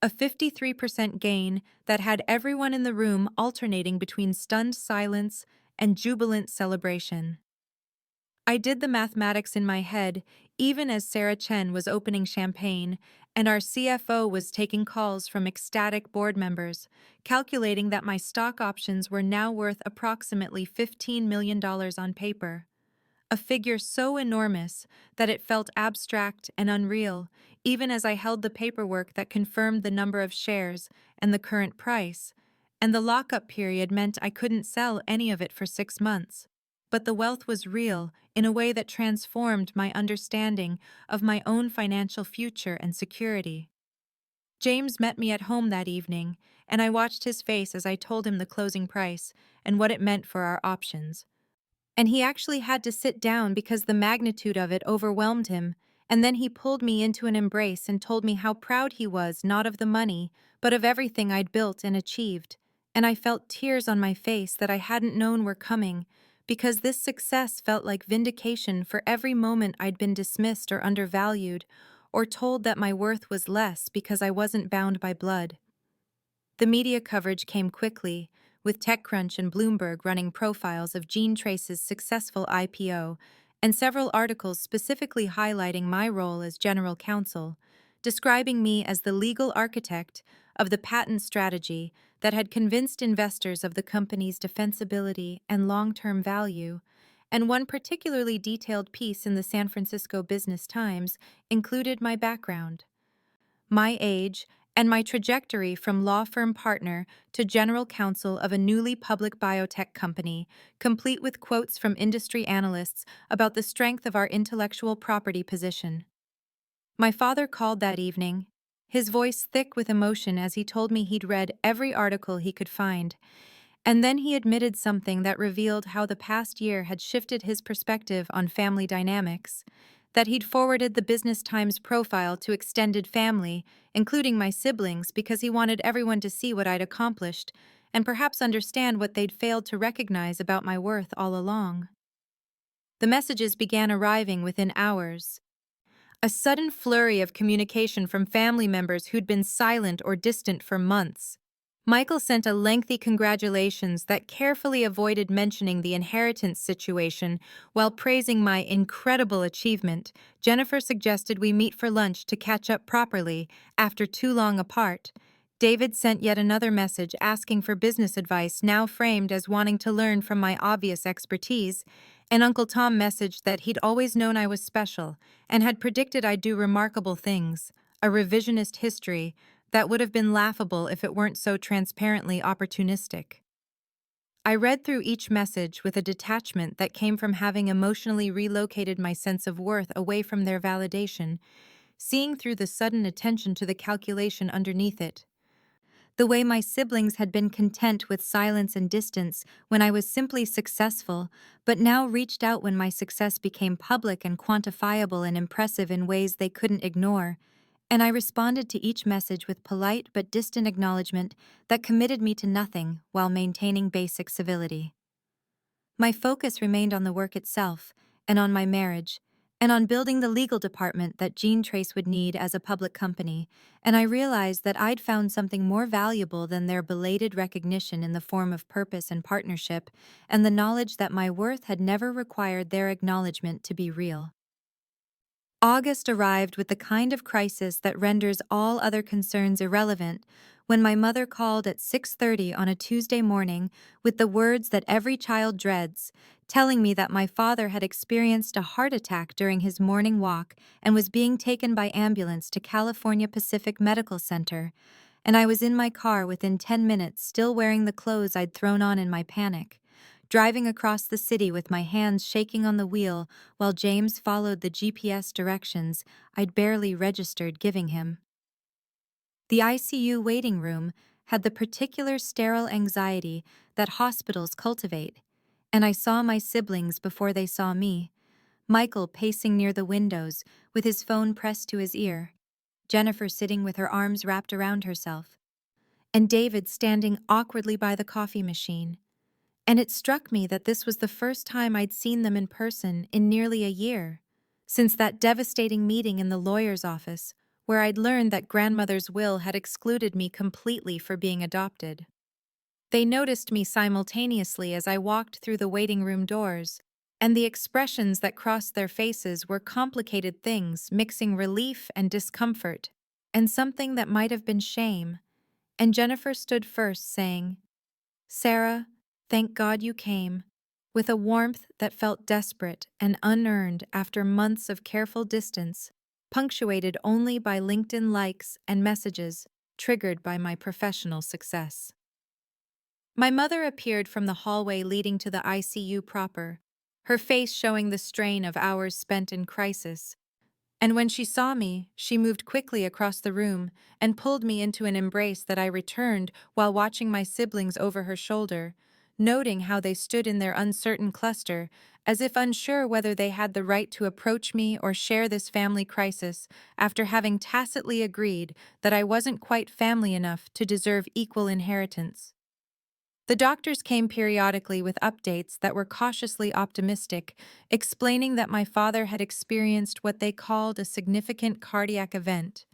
a 53% gain that had everyone in the room alternating between stunned silence and jubilant celebration. I did the mathematics in my head, even as Sarah Chen was opening champagne, and our CFO was taking calls from ecstatic board members, calculating that my stock options were now worth approximately $15 million on paper. A figure so enormous that it felt abstract and unreal, even as I held the paperwork that confirmed the number of shares and the current price, and the lockup period meant I couldn't sell any of it for 6 months. But the wealth was real in a way that transformed my understanding of my own financial future and security. James met me at home that evening, and I watched his face as I told him the closing price and what it meant for our options. And he actually had to sit down because the magnitude of it overwhelmed him, and then he pulled me into an embrace and told me how proud he was not of the money, but of everything I'd built and achieved. And I felt tears on my face that I hadn't known were coming, because this success felt like vindication for every moment I'd been dismissed or undervalued, or told that my worth was less because I wasn't bound by blood. The media coverage came quickly, with TechCrunch and Bloomberg running profiles of Jean Trace's successful IPO, and several articles specifically highlighting my role as general counsel, describing me as the legal architect of the patent strategy that had convinced investors of the company's defensibility and long-term value. And one particularly detailed piece in the San Francisco Business Times included my background, my age, and my trajectory from law firm partner to general counsel of a newly public biotech company, complete with quotes from industry analysts about the strength of our intellectual property position. My father called that evening, his voice thick with emotion as he told me he'd read every article he could find, and then he admitted something that revealed how the past year had shifted his perspective on family dynamics, that he'd forwarded the Business Times profile to extended family, including my siblings, because he wanted everyone to see what I'd accomplished and perhaps understand what they'd failed to recognize about my worth all along. The messages began arriving within hours. A sudden flurry of communication from family members who'd been silent or distant for months. Michael sent a lengthy congratulations that carefully avoided mentioning the inheritance situation while praising my incredible achievement. Jennifer suggested we meet for lunch to catch up properly after too long apart. David sent yet another message asking for business advice, now framed as wanting to learn from my obvious expertise, and Uncle Tom messaged that he'd always known I was special and had predicted I'd do remarkable things, a revisionist history that would have been laughable if it weren't so transparently opportunistic. I read through each message with a detachment that came from having emotionally relocated my sense of worth away from their validation, seeing through the sudden attention to the calculation underneath it. The way my siblings had been content with silence and distance when I was simply successful, but now reached out when my success became public and quantifiable and impressive in ways they couldn't ignore, and I responded to each message with polite but distant acknowledgement that committed me to nothing while maintaining basic civility. My focus remained on the work itself and on my marriage, and on building the legal department that Gene Trace would need as a public company, and I realized that I'd found something more valuable than their belated recognition in the form of purpose and partnership, and the knowledge that my worth had never required their acknowledgement to be real. August arrived with the kind of crisis that renders all other concerns irrelevant when my mother called at 6:30 on a Tuesday morning with the words that every child dreads, telling me that my father had experienced a heart attack during his morning walk and was being taken by ambulance to California Pacific Medical Center, and I was in my car within 10 minutes still wearing the clothes I'd thrown on in my panic, driving across the city with my hands shaking on the wheel while James followed the GPS directions I'd barely registered giving him. The ICU waiting room had the particular sterile anxiety that hospitals cultivate, and I saw my siblings before they saw me. Michael pacing near the windows with his phone pressed to his ear, Jennifer sitting with her arms wrapped around herself, and David standing awkwardly by the coffee machine. And it struck me that this was the first time I'd seen them in person in nearly a year, since that devastating meeting in the lawyer's office, where I'd learned that grandmother's will had excluded me completely for being adopted. They noticed me simultaneously as I walked through the waiting room doors, and the expressions that crossed their faces were complicated things mixing relief and discomfort, and something that might have been shame. And Jennifer stood first, saying, "Sarah, thank God you came," with a warmth that felt desperate and unearned after months of careful distance, punctuated only by LinkedIn likes and messages triggered by my professional success. My mother appeared from the hallway leading to the ICU proper, her face showing the strain of hours spent in crisis. And when she saw me, she moved quickly across the room and pulled me into an embrace that I returned while watching my siblings over her shoulder, noting how they stood in their uncertain cluster, as if unsure whether they had the right to approach me or share this family crisis after having tacitly agreed that I wasn't quite family enough to deserve equal inheritance. The doctors came periodically with updates that were cautiously optimistic, explaining that my father had experienced what they called a significant cardiac event,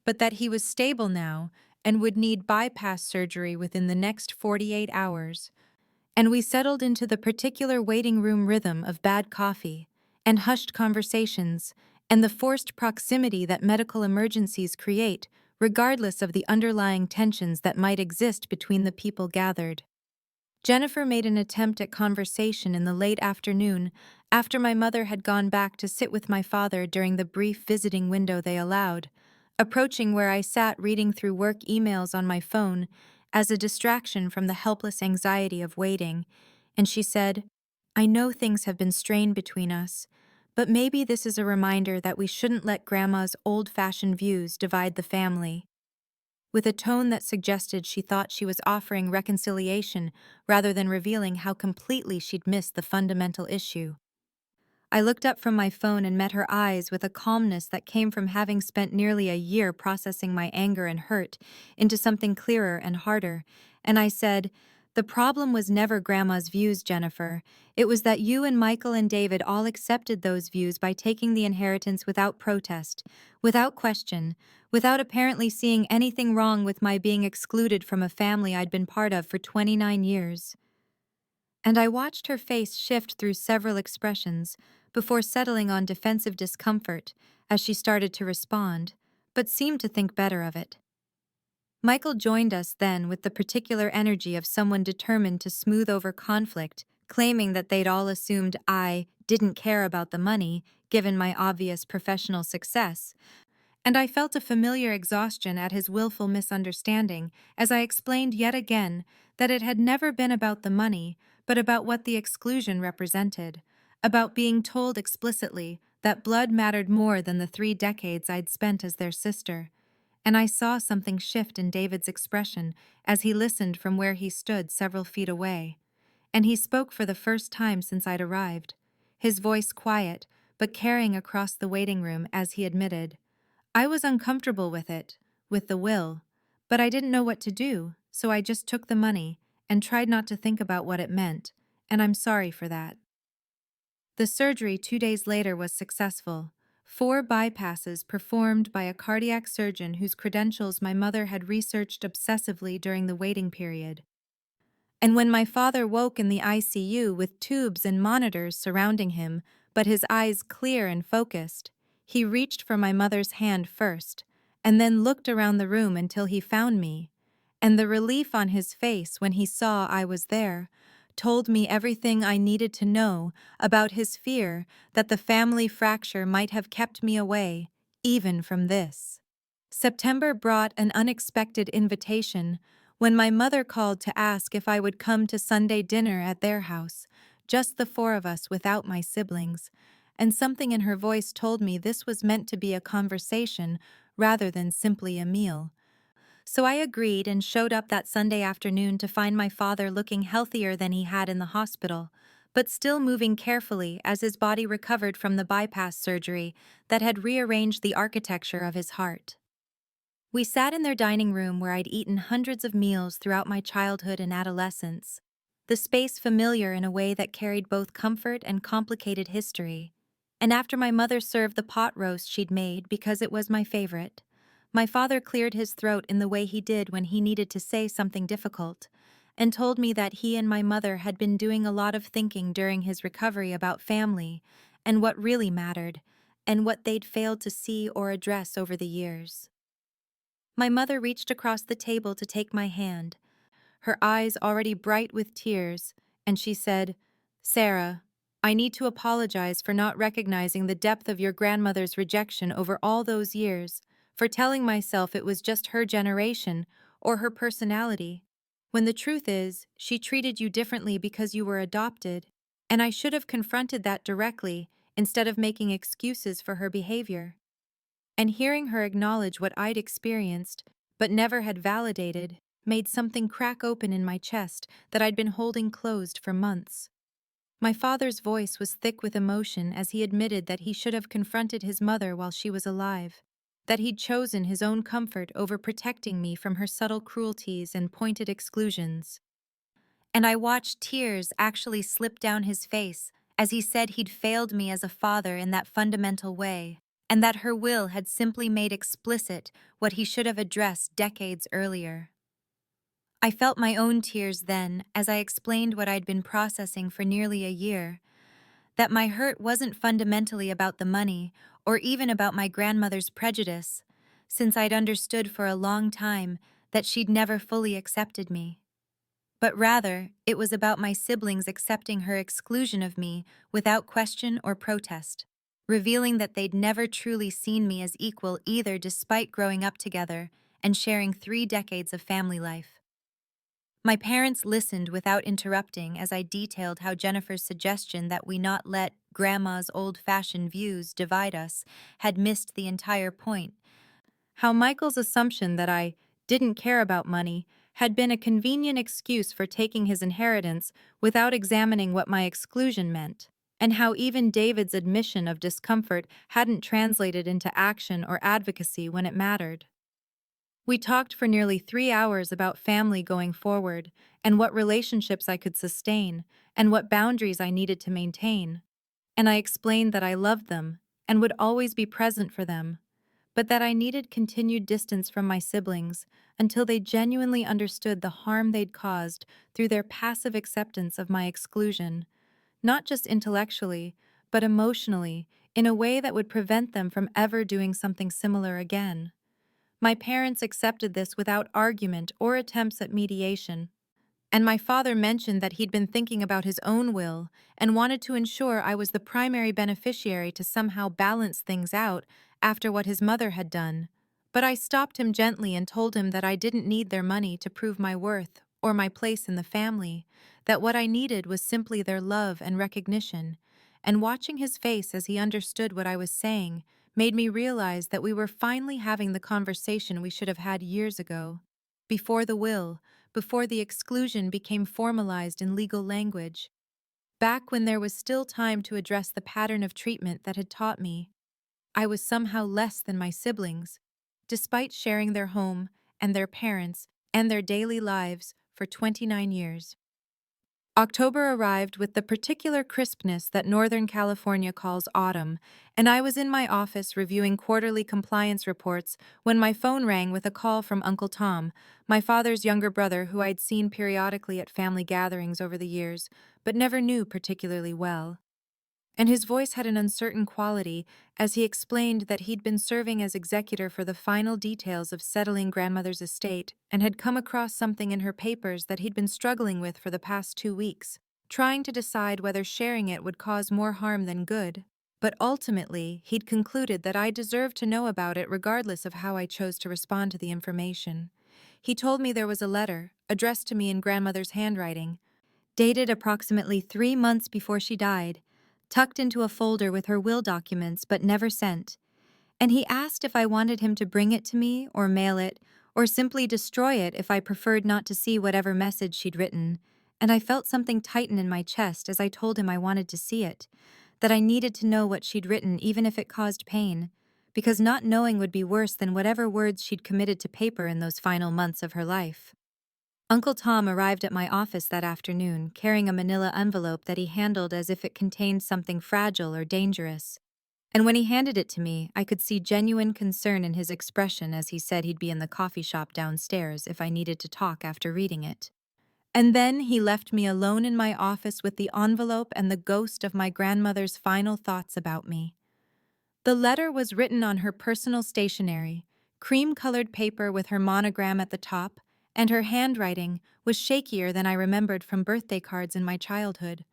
but that he was stable now and would need bypass surgery within the next 48 hours. And we settled into the particular waiting room rhythm of bad coffee and hushed conversations and the forced proximity that medical emergencies create, regardless of the underlying tensions that might exist between the people gathered. Jennifer made an attempt at conversation in the late afternoon after my mother had gone back to sit with my father during the brief visiting window they allowed, approaching where I sat reading through work emails on my phone as a distraction from the helpless anxiety of waiting, and she said, "I know things have been strained between us, but maybe this is a reminder that we shouldn't let Grandma's old-fashioned views divide the family," with a tone that suggested she thought she was offering reconciliation rather than revealing how completely she'd missed the fundamental issue. I looked up from my phone and met her eyes with a calmness that came from having spent nearly a year processing my anger and hurt into something clearer and harder, and I said, "The problem was never Grandma's views, Jennifer. It was that you and Michael and David all accepted those views by taking the inheritance without protest, without question, without apparently seeing anything wrong with my being excluded from a family I'd been part of for 29 years." And I watched her face shift through several expressions before settling on defensive discomfort as she started to respond, but seemed to think better of it. Michael joined us then with the particular energy of someone determined to smooth over conflict, claiming that they'd all assumed I didn't care about the money, given my obvious professional success, and I felt a familiar exhaustion at his willful misunderstanding as I explained yet again that it had never been about the money, but about what the exclusion represented, about being told explicitly that blood mattered more than the 3 decades I'd spent as their sister. And I saw something shift in David's expression as he listened from where he stood several feet away. And he spoke for the first time since I'd arrived, his voice quiet, but carrying across the waiting room as he admitted, "I was uncomfortable with it, with the will, but I didn't know what to do, so I just took the money and tried not to think about what it meant, and I'm sorry for that." The surgery 2 days later was successful. 4 bypasses performed by a cardiac surgeon whose credentials my mother had researched obsessively during the waiting period. And when my father woke in the ICU with tubes and monitors surrounding him, but his eyes clear and focused, he reached for my mother's hand first, and then looked around the room until he found me. And the relief on his face when he saw I was there told me everything I needed to know about his fear that the family fracture might have kept me away, even from this. September brought an unexpected invitation when my mother called to ask if I would come to Sunday dinner at their house, just the 4 of us without my siblings, and something in her voice told me this was meant to be a conversation rather than simply a meal. So I agreed and showed up that Sunday afternoon to find my father looking healthier than he had in the hospital, but still moving carefully as his body recovered from the bypass surgery that had rearranged the architecture of his heart. We sat in their dining room where I'd eaten hundreds of meals throughout my childhood and adolescence, the space familiar in a way that carried both comfort and complicated history. And after my mother served the pot roast she'd made because it was my favorite, my father cleared his throat in the way he did when he needed to say something difficult, and told me that he and my mother had been doing a lot of thinking during his recovery about family and what really mattered, and what they'd failed to see or address over the years. My mother reached across the table to take my hand, her eyes already bright with tears, and she said, "Sarah, I need to apologize for not recognizing the depth of your grandmother's rejection over all those years, for telling myself it was just her generation or her personality, when the truth is, she treated you differently because you were adopted, and I should have confronted that directly instead of making excuses for her behavior." And hearing her acknowledge what I'd experienced, but never had validated, made something crack open in my chest that I'd been holding closed for months. My father's voice was thick with emotion as he admitted that he should have confronted his mother while she was alive, that he'd chosen his own comfort over protecting me from her subtle cruelties and pointed exclusions. And I watched tears actually slip down his face as he said he'd failed me as a father in that fundamental way, and that her will had simply made explicit what he should have addressed decades earlier. I felt my own tears then as I explained what I'd been processing for nearly a year, that my hurt wasn't fundamentally about the money or even about my grandmother's prejudice, since I'd understood for a long time that she'd never fully accepted me. But rather, it was about my siblings accepting her exclusion of me without question or protest, revealing that they'd never truly seen me as equal either despite growing up together and sharing 3 decades of family life. My parents listened without interrupting as I detailed how Jennifer's suggestion that we not let Grandma's old-fashioned views divide us had missed the entire point, how Michael's assumption that I didn't care about money had been a convenient excuse for taking his inheritance without examining what my exclusion meant, and how even David's admission of discomfort hadn't translated into action or advocacy when it mattered. We talked for nearly 3 hours about family going forward, and what relationships I could sustain, and what boundaries I needed to maintain. And I explained that I loved them, and would always be present for them, but that I needed continued distance from my siblings until they genuinely understood the harm they'd caused through their passive acceptance of my exclusion, not just intellectually, but emotionally, in a way that would prevent them from ever doing something similar again. My parents accepted this without argument or attempts at mediation, and my father mentioned that he'd been thinking about his own will and wanted to ensure I was the primary beneficiary to somehow balance things out after what his mother had done. But I stopped him gently and told him that I didn't need their money to prove my worth or my place in the family, that what I needed was simply their love and recognition. And watching his face as he understood what I was saying made me realize that we were finally having the conversation we should have had years ago, before the will, before the exclusion became formalized in legal language, back when there was still time to address the pattern of treatment that had taught me I was somehow less than my siblings, despite sharing their home and their parents and their daily lives for 29 years. October arrived with the particular crispness that Northern California calls autumn, and I was in my office reviewing quarterly compliance reports when my phone rang with a call from Uncle Tom, my father's younger brother who I'd seen periodically at family gatherings over the years, but never knew particularly well. And his voice had an uncertain quality as he explained that he'd been serving as executor for the final details of settling grandmother's estate and had come across something in her papers that he'd been struggling with for the past 2 weeks, trying to decide whether sharing it would cause more harm than good. But ultimately, he'd concluded that I deserved to know about it regardless of how I chose to respond to the information. He told me there was a letter, addressed to me in grandmother's handwriting, dated approximately 3 months before she died, tucked into a folder with her will documents but never sent, and he asked if I wanted him to bring it to me or mail it or simply destroy it if I preferred not to see whatever message she'd written, and I felt something tighten in my chest as I told him I wanted to see it, that I needed to know what she'd written even if it caused pain, because not knowing would be worse than whatever words she'd committed to paper in those final months of her life. Uncle Tom arrived at my office that afternoon, carrying a manila envelope that he handled as if it contained something fragile or dangerous. And when he handed it to me, I could see genuine concern in his expression as he said he'd be in the coffee shop downstairs if I needed to talk after reading it. And then he left me alone in my office with the envelope and the ghost of my grandmother's final thoughts about me. The letter was written on her personal stationery, cream-colored paper with her monogram at the top, and her handwriting was shakier than I remembered from birthday cards in my childhood.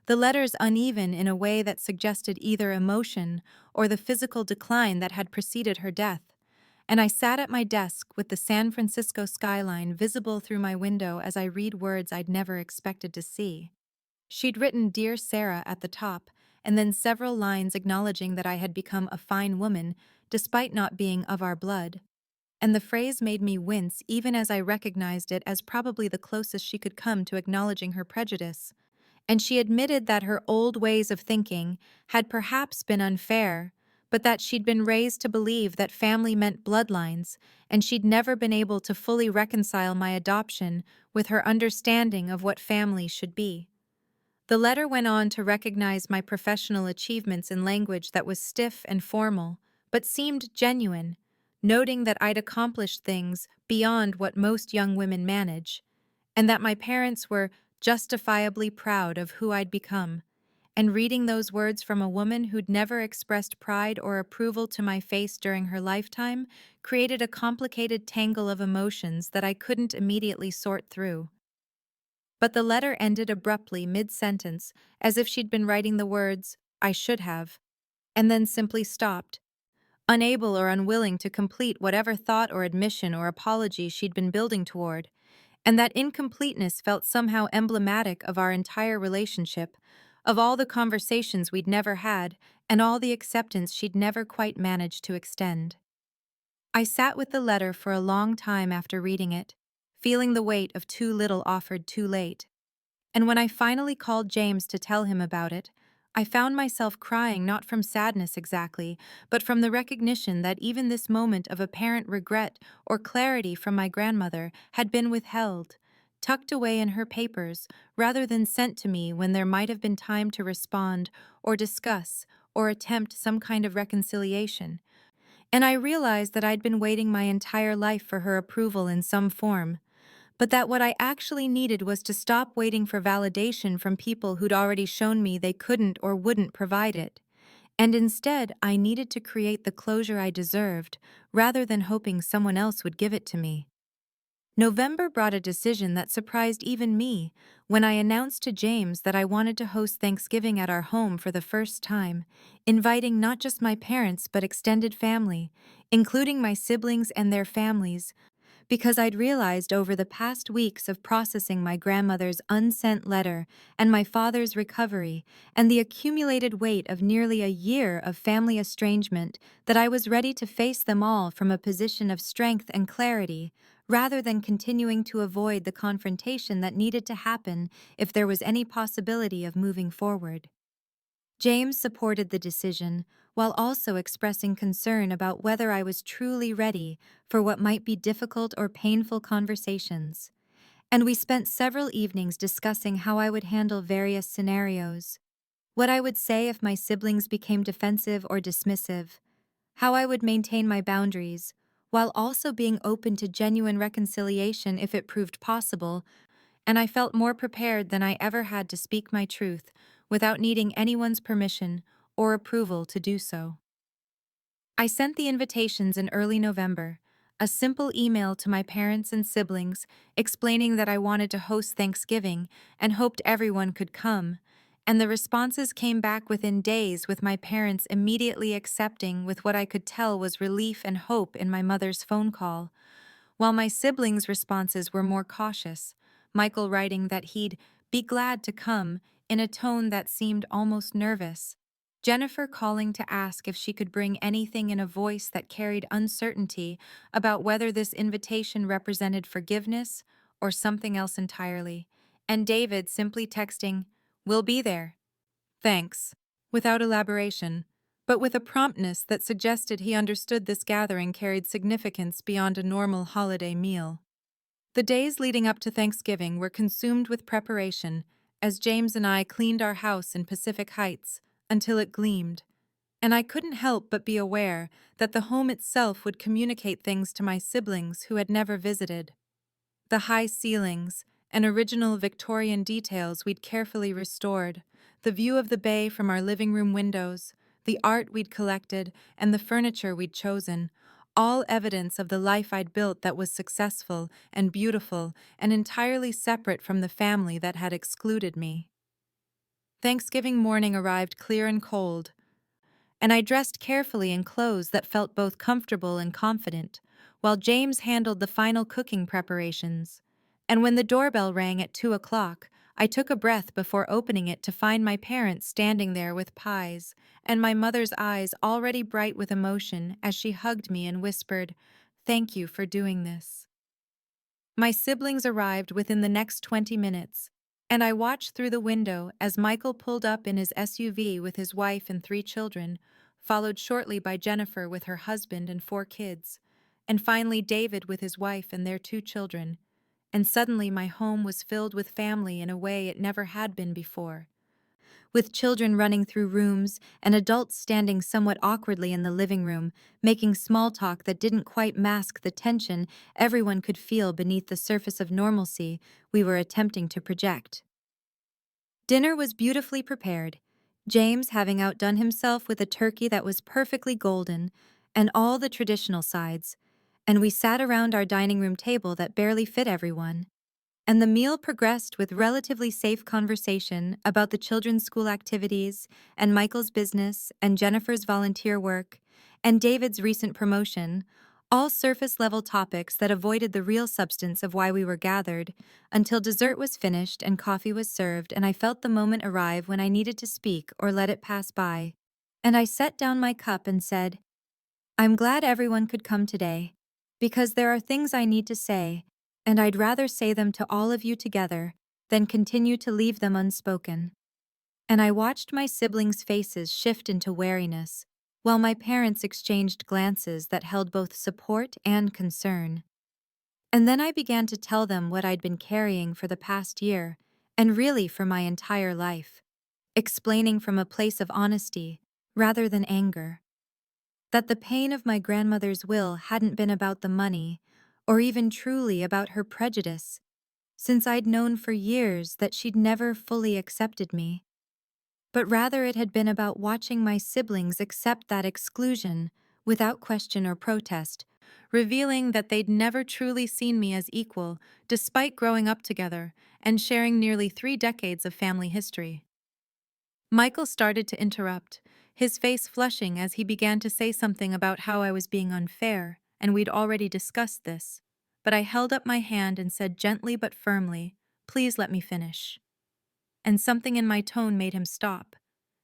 The letters uneven in a way that suggested either emotion or the physical decline that had preceded her death, and I sat at my desk with the San Francisco skyline visible through my window as I read words I'd never expected to see. She'd written Dear Sarah at the top, and then several lines acknowledging that I had become a fine woman despite not being of our blood. And the phrase made me wince even as I recognized it as probably the closest she could come to acknowledging her prejudice. And she admitted that her old ways of thinking had perhaps been unfair, but that she'd been raised to believe that family meant bloodlines, and she'd never been able to fully reconcile my adoption with her understanding of what family should be. The letter went on to recognize my professional achievements in language that was stiff and formal, but seemed genuine, noting that I'd accomplished things beyond what most young women manage, and that my parents were justifiably proud of who I'd become. And reading those words from a woman who'd never expressed pride or approval to my face during her lifetime created a complicated tangle of emotions that I couldn't immediately sort through. But the letter ended abruptly mid-sentence, as if she'd been writing the words, "I should have," and then simply stopped, unable or unwilling to complete whatever thought or admission or apology she'd been building toward, and that incompleteness felt somehow emblematic of our entire relationship, of all the conversations we'd never had, and all the acceptance she'd never quite managed to extend. I sat with the letter for a long time after reading it, feeling the weight of too little offered too late. And when I finally called James to tell him about it, I found myself crying not from sadness exactly, but from the recognition that even this moment of apparent regret or clarity from my grandmother had been withheld, tucked away in her papers, rather than sent to me when there might have been time to respond or discuss or attempt some kind of reconciliation. And I realized that I'd been waiting my entire life for her approval in some form, but that what I actually needed was to stop waiting for validation from people who'd already shown me they couldn't or wouldn't provide it. And instead, I needed to create the closure I deserved, rather than hoping someone else would give it to me. November brought a decision that surprised even me when I announced to James that I wanted to host Thanksgiving at our home for the first time, inviting not just my parents but extended family, including my siblings and their families, because I'd realized over the past weeks of processing my grandmother's unsent letter and my father's recovery and the accumulated weight of nearly a year of family estrangement that I was ready to face them all from a position of strength and clarity, rather than continuing to avoid the confrontation that needed to happen if there was any possibility of moving forward. James supported the decision, while also expressing concern about whether I was truly ready for what might be difficult or painful conversations. And we spent several evenings discussing how I would handle various scenarios, what I would say if my siblings became defensive or dismissive, how I would maintain my boundaries, while also being open to genuine reconciliation if it proved possible, and I felt more prepared than I ever had to speak my truth without needing anyone's permission or approval to do so. I sent the invitations in early November, a simple email to my parents and siblings explaining that I wanted to host Thanksgiving and hoped everyone could come, and the responses came back within days, with my parents immediately accepting with what I could tell was relief and hope in my mother's phone call, while my siblings' responses were more cautious, Michael writing that he'd be glad to come in a tone that seemed almost nervous. Jennifer calling to ask if she could bring anything in a voice that carried uncertainty about whether this invitation represented forgiveness or something else entirely. And David simply texting, "We'll be there. Thanks," without elaboration, but with a promptness that suggested he understood this gathering carried significance beyond a normal holiday meal. The days leading up to Thanksgiving were consumed with preparation, as James and I cleaned our house in Pacific Heights until it gleamed, and I couldn't help but be aware that the home itself would communicate things to my siblings who had never visited. The high ceilings and original Victorian details we'd carefully restored, the view of the bay from our living room windows, the art we'd collected, and the furniture we'd chosen, all evidence of the life I'd built that was successful and beautiful and entirely separate from the family that had excluded me. Thanksgiving morning arrived clear and cold, and I dressed carefully in clothes that felt both comfortable and confident, while James handled the final cooking preparations. And when the doorbell rang at 2 o'clock, I took a breath before opening it to find my parents standing there with pies, and my mother's eyes already bright with emotion as she hugged me and whispered, "Thank you for doing this." My siblings arrived within the next 20 minutes, and I watched through the window as Michael pulled up in his SUV with his wife and 3 children, followed shortly by Jennifer with her husband and 4 kids, and finally David with his wife and their 2 children. And suddenly my home was filled with family in a way it never had been before, with children running through rooms and adults standing somewhat awkwardly in the living room, making small talk that didn't quite mask the tension everyone could feel beneath the surface of normalcy we were attempting to project. Dinner was beautifully prepared, James having outdone himself with a turkey that was perfectly golden, and all the traditional sides, and we sat around our dining room table that barely fit everyone. And the meal progressed with relatively safe conversation about the children's school activities, and Michael's business, and Jennifer's volunteer work, and David's recent promotion, all surface-level topics that avoided the real substance of why we were gathered, until dessert was finished and coffee was served, and I felt the moment arrive when I needed to speak or let it pass by. And I set down my cup and said, "I'm glad everyone could come today, because there are things I need to say, and I'd rather say them to all of you together than continue to leave them unspoken." And I watched my siblings' faces shift into wariness, while my parents exchanged glances that held both support and concern. And then I began to tell them what I'd been carrying for the past year, and really for my entire life, explaining from a place of honesty rather than anger, that the pain of my grandmother's will hadn't been about the money, or even truly about her prejudice, since I'd known for years that she'd never fully accepted me, but rather it had been about watching my siblings accept that exclusion without question or protest, revealing that they'd never truly seen me as equal, despite growing up together and sharing nearly 3 decades of family history. Michael started to interrupt, his face flushing as he began to say something about how I was being unfair, and we'd already discussed this. But I held up my hand and said gently but firmly, "Please let me finish." And something in my tone made him stop,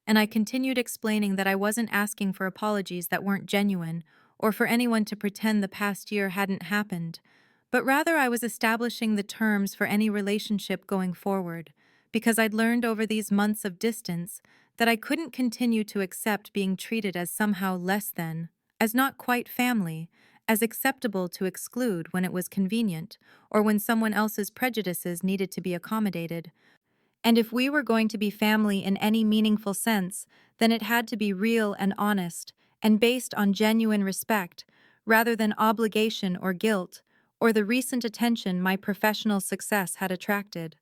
and I continued explaining that I wasn't asking for apologies that weren't genuine, or for anyone to pretend the past year hadn't happened, but rather I was establishing the terms for any relationship going forward, because I'd learned over these months of distance that I couldn't continue to accept being treated as somehow less than, as not quite family, as acceptable to exclude when it was convenient, or when someone else's prejudices needed to be accommodated. And if we were going to be family in any meaningful sense, then it had to be real and honest, and based on genuine respect, rather than obligation or guilt, or the recent attention my professional success had attracted.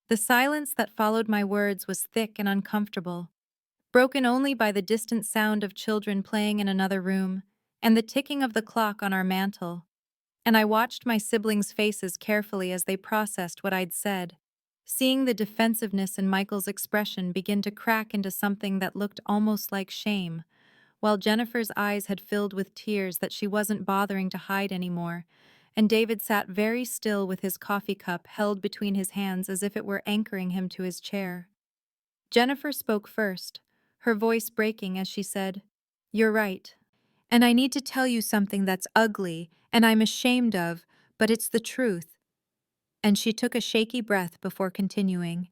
The silence that followed my words was thick and uncomfortable, broken only by the distant sound of children playing in another room and the ticking of the clock on our mantel. And I watched my siblings' faces carefully as they processed what I'd said, seeing the defensiveness in Michael's expression begin to crack into something that looked almost like shame, while Jennifer's eyes had filled with tears that she wasn't bothering to hide anymore, and David sat very still with his coffee cup held between his hands as if it were anchoring him to his chair. Jennifer spoke first, her voice breaking as she said, "You're right. And I need to tell you something that's ugly and I'm ashamed of, but it's the truth." And she took a shaky breath before continuing.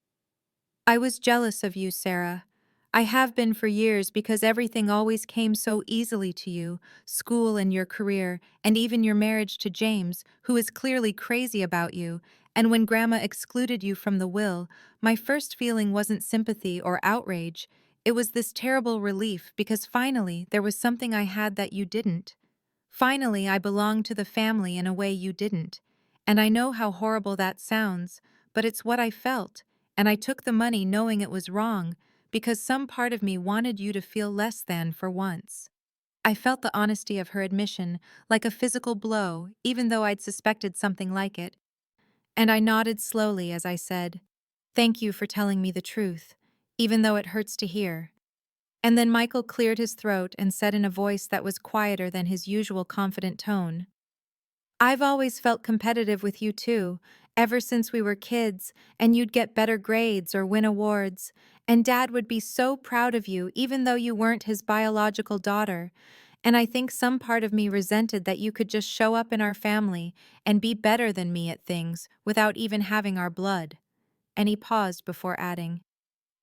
"I was jealous of you, Sarah. I have been for years because everything always came so easily to you, school and your career, and even your marriage to James, who is clearly crazy about you. And when Grandma excluded you from the will, my first feeling wasn't sympathy or outrage. It was this terrible relief because finally there was something I had that you didn't. Finally, I belonged to the family in a way you didn't. And I know how horrible that sounds, but it's what I felt, and I took the money knowing it was wrong, because some part of me wanted you to feel less than for once." I felt the honesty of her admission, like a physical blow, even though I'd suspected something like it, and I nodded slowly as I said, "Thank you for telling me the truth, even though it hurts to hear." And then Michael cleared his throat and said in a voice that was quieter than his usual confident tone, "I've always felt competitive with you too, ever since we were kids, and you'd get better grades or win awards, and Dad would be so proud of you even though you weren't his biological daughter, and I think some part of me resented that you could just show up in our family and be better than me at things without even having our blood." And he paused before adding,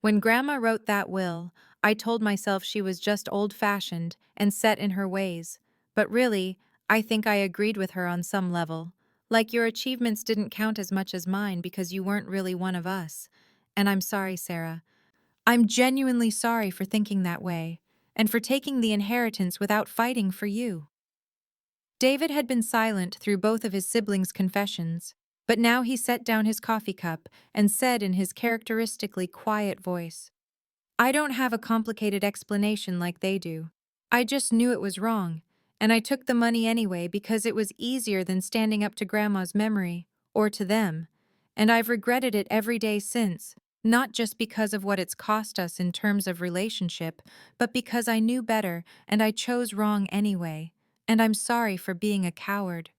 "When Grandma wrote that will, I told myself she was just old-fashioned and set in her ways, but really, I think I agreed with her on some level. Like your achievements didn't count as much as mine because you weren't really one of us. And I'm sorry, Sarah. I'm genuinely sorry for thinking that way, and for taking the inheritance without fighting for you." David had been silent through both of his siblings' confessions, but now he set down his coffee cup and said in his characteristically quiet voice, "I don't have a complicated explanation like they do. I just knew it was wrong, and I took the money anyway because it was easier than standing up to Grandma's memory, or to them, and I've regretted it every day since, not just because of what it's cost us in terms of relationship, but because I knew better and I chose wrong anyway, and I'm sorry for being a coward."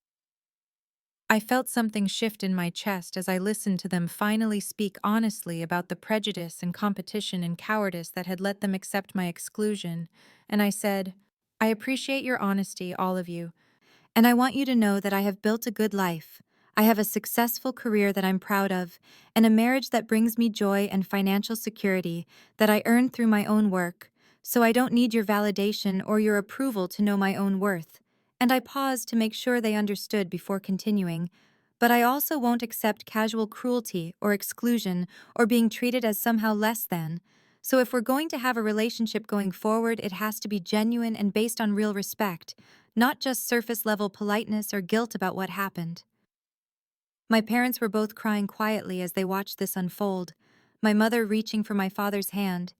I felt something shift in my chest as I listened to them finally speak honestly about the prejudice and competition and cowardice that had let them accept my exclusion, and I said, "I appreciate your honesty, all of you, and I want you to know that I have built a good life. I have a successful career that I'm proud of, and a marriage that brings me joy and financial security that I earned through my own work, so I don't need your validation or your approval to know my own worth." And I paused to make sure they understood before continuing, "But I also won't accept casual cruelty or exclusion or being treated as somehow less than. So if we're going to have a relationship going forward, it has to be genuine and based on real respect, not just surface-level politeness or guilt about what happened." My parents were both crying quietly as they watched this unfold, my mother reaching for my father's hand,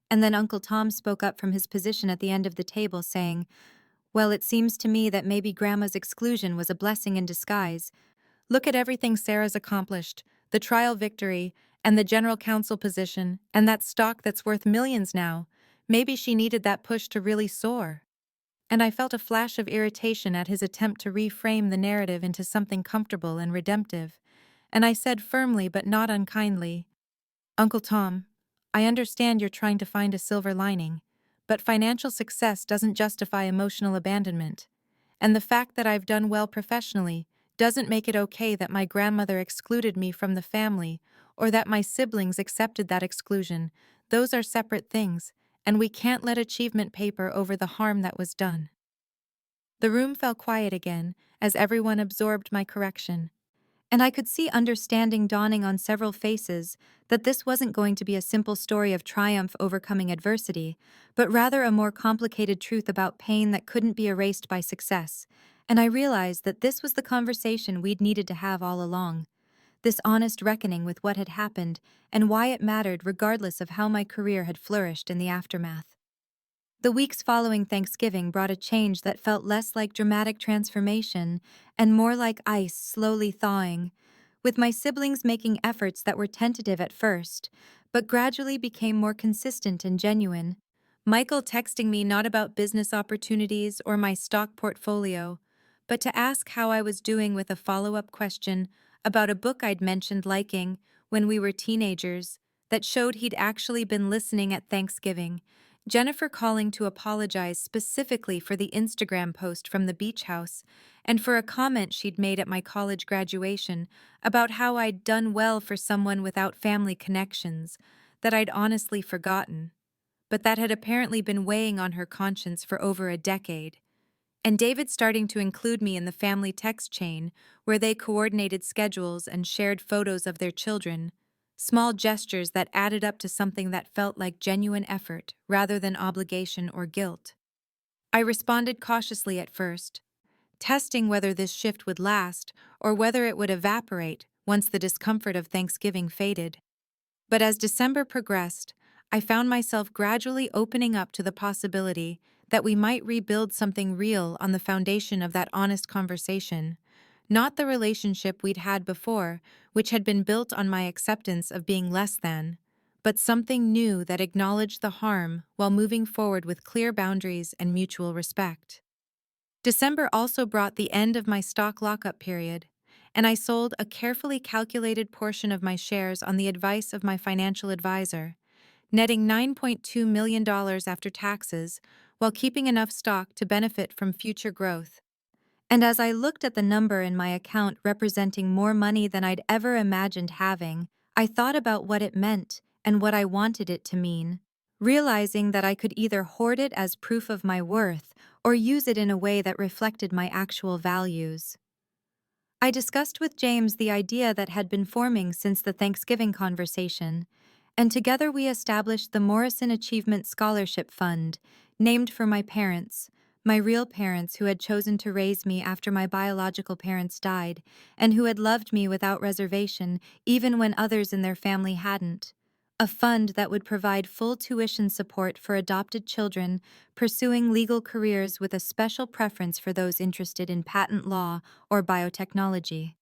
and then Uncle Tom spoke up from his position at the end of the table, saying, "Well, it seems to me that maybe Grandma's exclusion was a blessing in disguise. Look at everything Sarah's accomplished, the trial victory, and the general counsel position, and that stock that's worth millions now. Maybe she needed that push to really soar." And I felt a flash of irritation at his attempt to reframe the narrative into something comfortable and redemptive. And I said firmly but not unkindly, "Uncle Tom, I understand you're trying to find a silver lining, but financial success doesn't justify emotional abandonment. And the fact that I've done well professionally doesn't make it okay that my grandmother excluded me from the family or that my siblings accepted that exclusion. Those are separate things, and we can't let achievement paper over the harm that was done." The room fell quiet again as everyone absorbed my correction. And I could see understanding dawning on several faces that this wasn't going to be a simple story of triumph overcoming adversity, but rather a more complicated truth about pain that couldn't be erased by success. And I realized that this was the conversation we'd needed to have all along. This honest reckoning with what had happened and why it mattered regardless of how my career had flourished in the aftermath. The weeks following Thanksgiving brought a change that felt less like dramatic transformation and more like ice slowly thawing, with my siblings making efforts that were tentative at first, but gradually became more consistent and genuine. Michael texting me not about business opportunities or my stock portfolio, but to ask how I was doing with a follow-up question about a book I'd mentioned liking when we were teenagers that showed he'd actually been listening at Thanksgiving. Jennifer calling to apologize specifically for the Instagram post from the beach house and for a comment she'd made at my college graduation about how I'd done well for someone without family connections, that I'd honestly forgotten, but that had apparently been weighing on her conscience for over a decade. And David starting to include me in the family text chain where they coordinated schedules and shared photos of their children, small gestures that added up to something that felt like genuine effort rather than obligation or guilt. I responded cautiously at first, testing whether this shift would last or whether it would evaporate once the discomfort of Thanksgiving faded. But as December progressed, I found myself gradually opening up to the possibility that we might rebuild something real on the foundation of that honest conversation, not the relationship we'd had before, which had been built on my acceptance of being less than, but something new that acknowledged the harm while moving forward with clear boundaries and mutual respect. December also brought the end of my stock lockup period, and I sold a carefully calculated portion of my shares on the advice of my financial advisor, netting $9.2 million after taxes while keeping enough stock to benefit from future growth. And as I looked at the number in my account representing more money than I'd ever imagined having, I thought about what it meant and what I wanted it to mean, realizing that I could either hoard it as proof of my worth or use it in a way that reflected my actual values. I discussed with James the idea that had been forming since the Thanksgiving conversation, and together we established the Morrison Achievement Scholarship Fund, named for my parents, my real parents who had chosen to raise me after my biological parents died, and who had loved me without reservation even when others in their family hadn't. A fund that would provide full tuition support for adopted children pursuing legal careers with a special preference for those interested in patent law or biotechnology.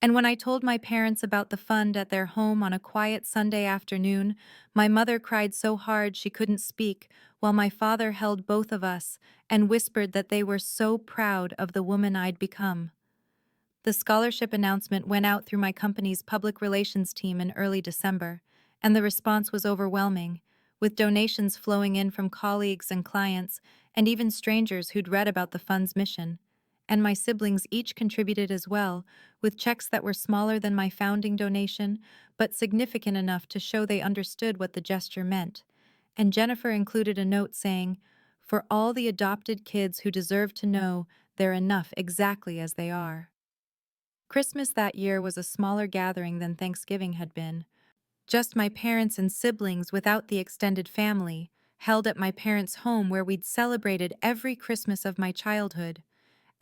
And when I told my parents about the fund at their home on a quiet Sunday afternoon, my mother cried so hard she couldn't speak, while my father held both of us and whispered that they were so proud of the woman I'd become. The scholarship announcement went out through my company's public relations team in early December, and the response was overwhelming, with donations flowing in from colleagues and clients, and even strangers who'd read about the fund's mission. And my siblings each contributed as well, with checks that were smaller than my founding donation, but significant enough to show they understood what the gesture meant. And Jennifer included a note saying, "For all the adopted kids who deserve to know they're enough exactly as they are." Christmas that year was a smaller gathering than Thanksgiving had been. Just my parents and siblings without the extended family, held at my parents' home where we'd celebrated every Christmas of my childhood.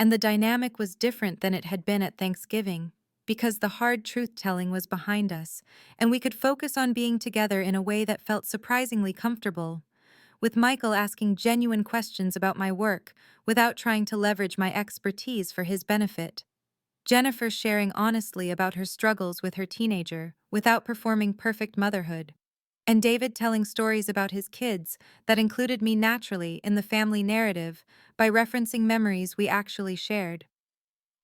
And the dynamic was different than it had been at Thanksgiving, because the hard truth-telling was behind us, and we could focus on being together in a way that felt surprisingly comfortable, with Michael asking genuine questions about my work without trying to leverage my expertise for his benefit. Jennifer sharing honestly about her struggles with her teenager without performing perfect motherhood, and David telling stories about his kids that included me naturally in the family narrative by referencing memories we actually shared.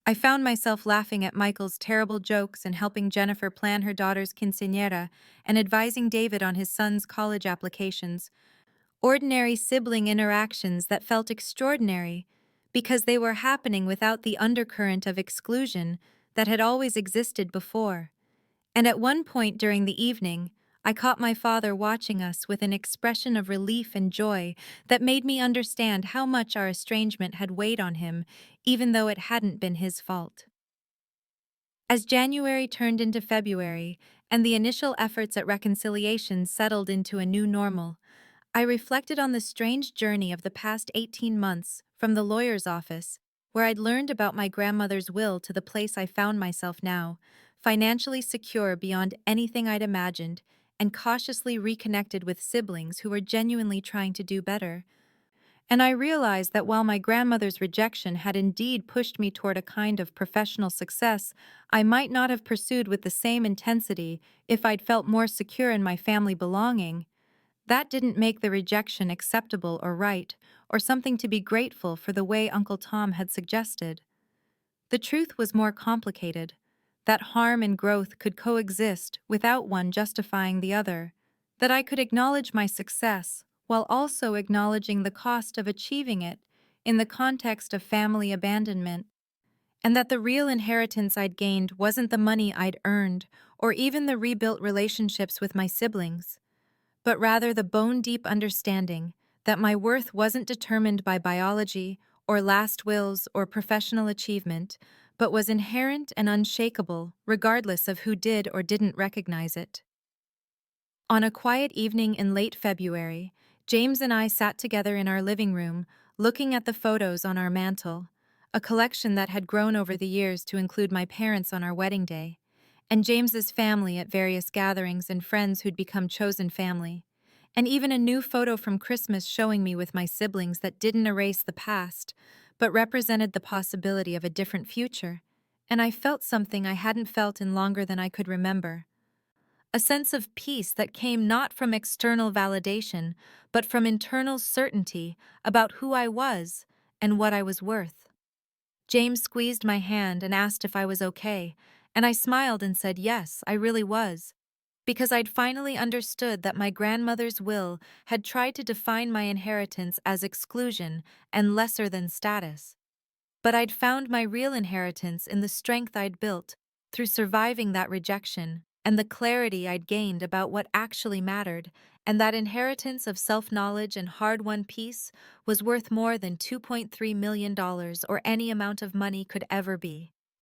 I found myself laughing at Michael's terrible jokes and helping Jennifer plan her daughter's quinceañera and advising David on his son's college applications, ordinary sibling interactions that felt extraordinary because they were happening without the undercurrent of exclusion that had always existed before. And at one point during the evening, I caught my father watching us with an expression of relief and joy that made me understand how much our estrangement had weighed on him, even though it hadn't been his fault. As January turned into February, and the initial efforts at reconciliation settled into a new normal, I reflected on the strange journey of the past 18 months, from the lawyer's office, where I'd learned about my grandmother's will, to the place I found myself now, financially secure beyond anything I'd imagined, and cautiously reconnected with siblings who were genuinely trying to do better. And I realized that while my grandmother's rejection had indeed pushed me toward a kind of professional success I might not have pursued with the same intensity if I'd felt more secure in my family belonging, that didn't make the rejection acceptable or right, or something to be grateful for the way Uncle Tom had suggested. The truth was more complicated, that harm and growth could coexist without one justifying the other, that I could acknowledge my success while also acknowledging the cost of achieving it in the context of family abandonment, and that the real inheritance I'd gained wasn't the money I'd earned or even the rebuilt relationships with my siblings, but rather the bone-deep understanding that my worth wasn't determined by biology or last wills or professional achievement, but was inherent and unshakable regardless of who did or didn't recognize it. On a quiet evening in late February, James and I sat together in our living room, looking at the photos on our mantel, a collection that had grown over the years to include my parents on our wedding day, and James's family at various gatherings and friends who'd become chosen family, and even a new photo from Christmas showing me with my siblings that didn't erase the past, but represented the possibility of a different future, and I felt something I hadn't felt in longer than I could remember. A sense of peace that came not from external validation, but from internal certainty about who I was and what I was worth. James squeezed my hand and asked if I was okay, and I smiled and said yes, I really was, because I'd finally understood that my grandmother's will had tried to define my inheritance as exclusion and lesser than status. But I'd found my real inheritance in the strength I'd built through surviving that rejection and the clarity I'd gained about what actually mattered, and that inheritance of self-knowledge and hard-won peace was worth more than $2.3 million or any amount of money could ever be.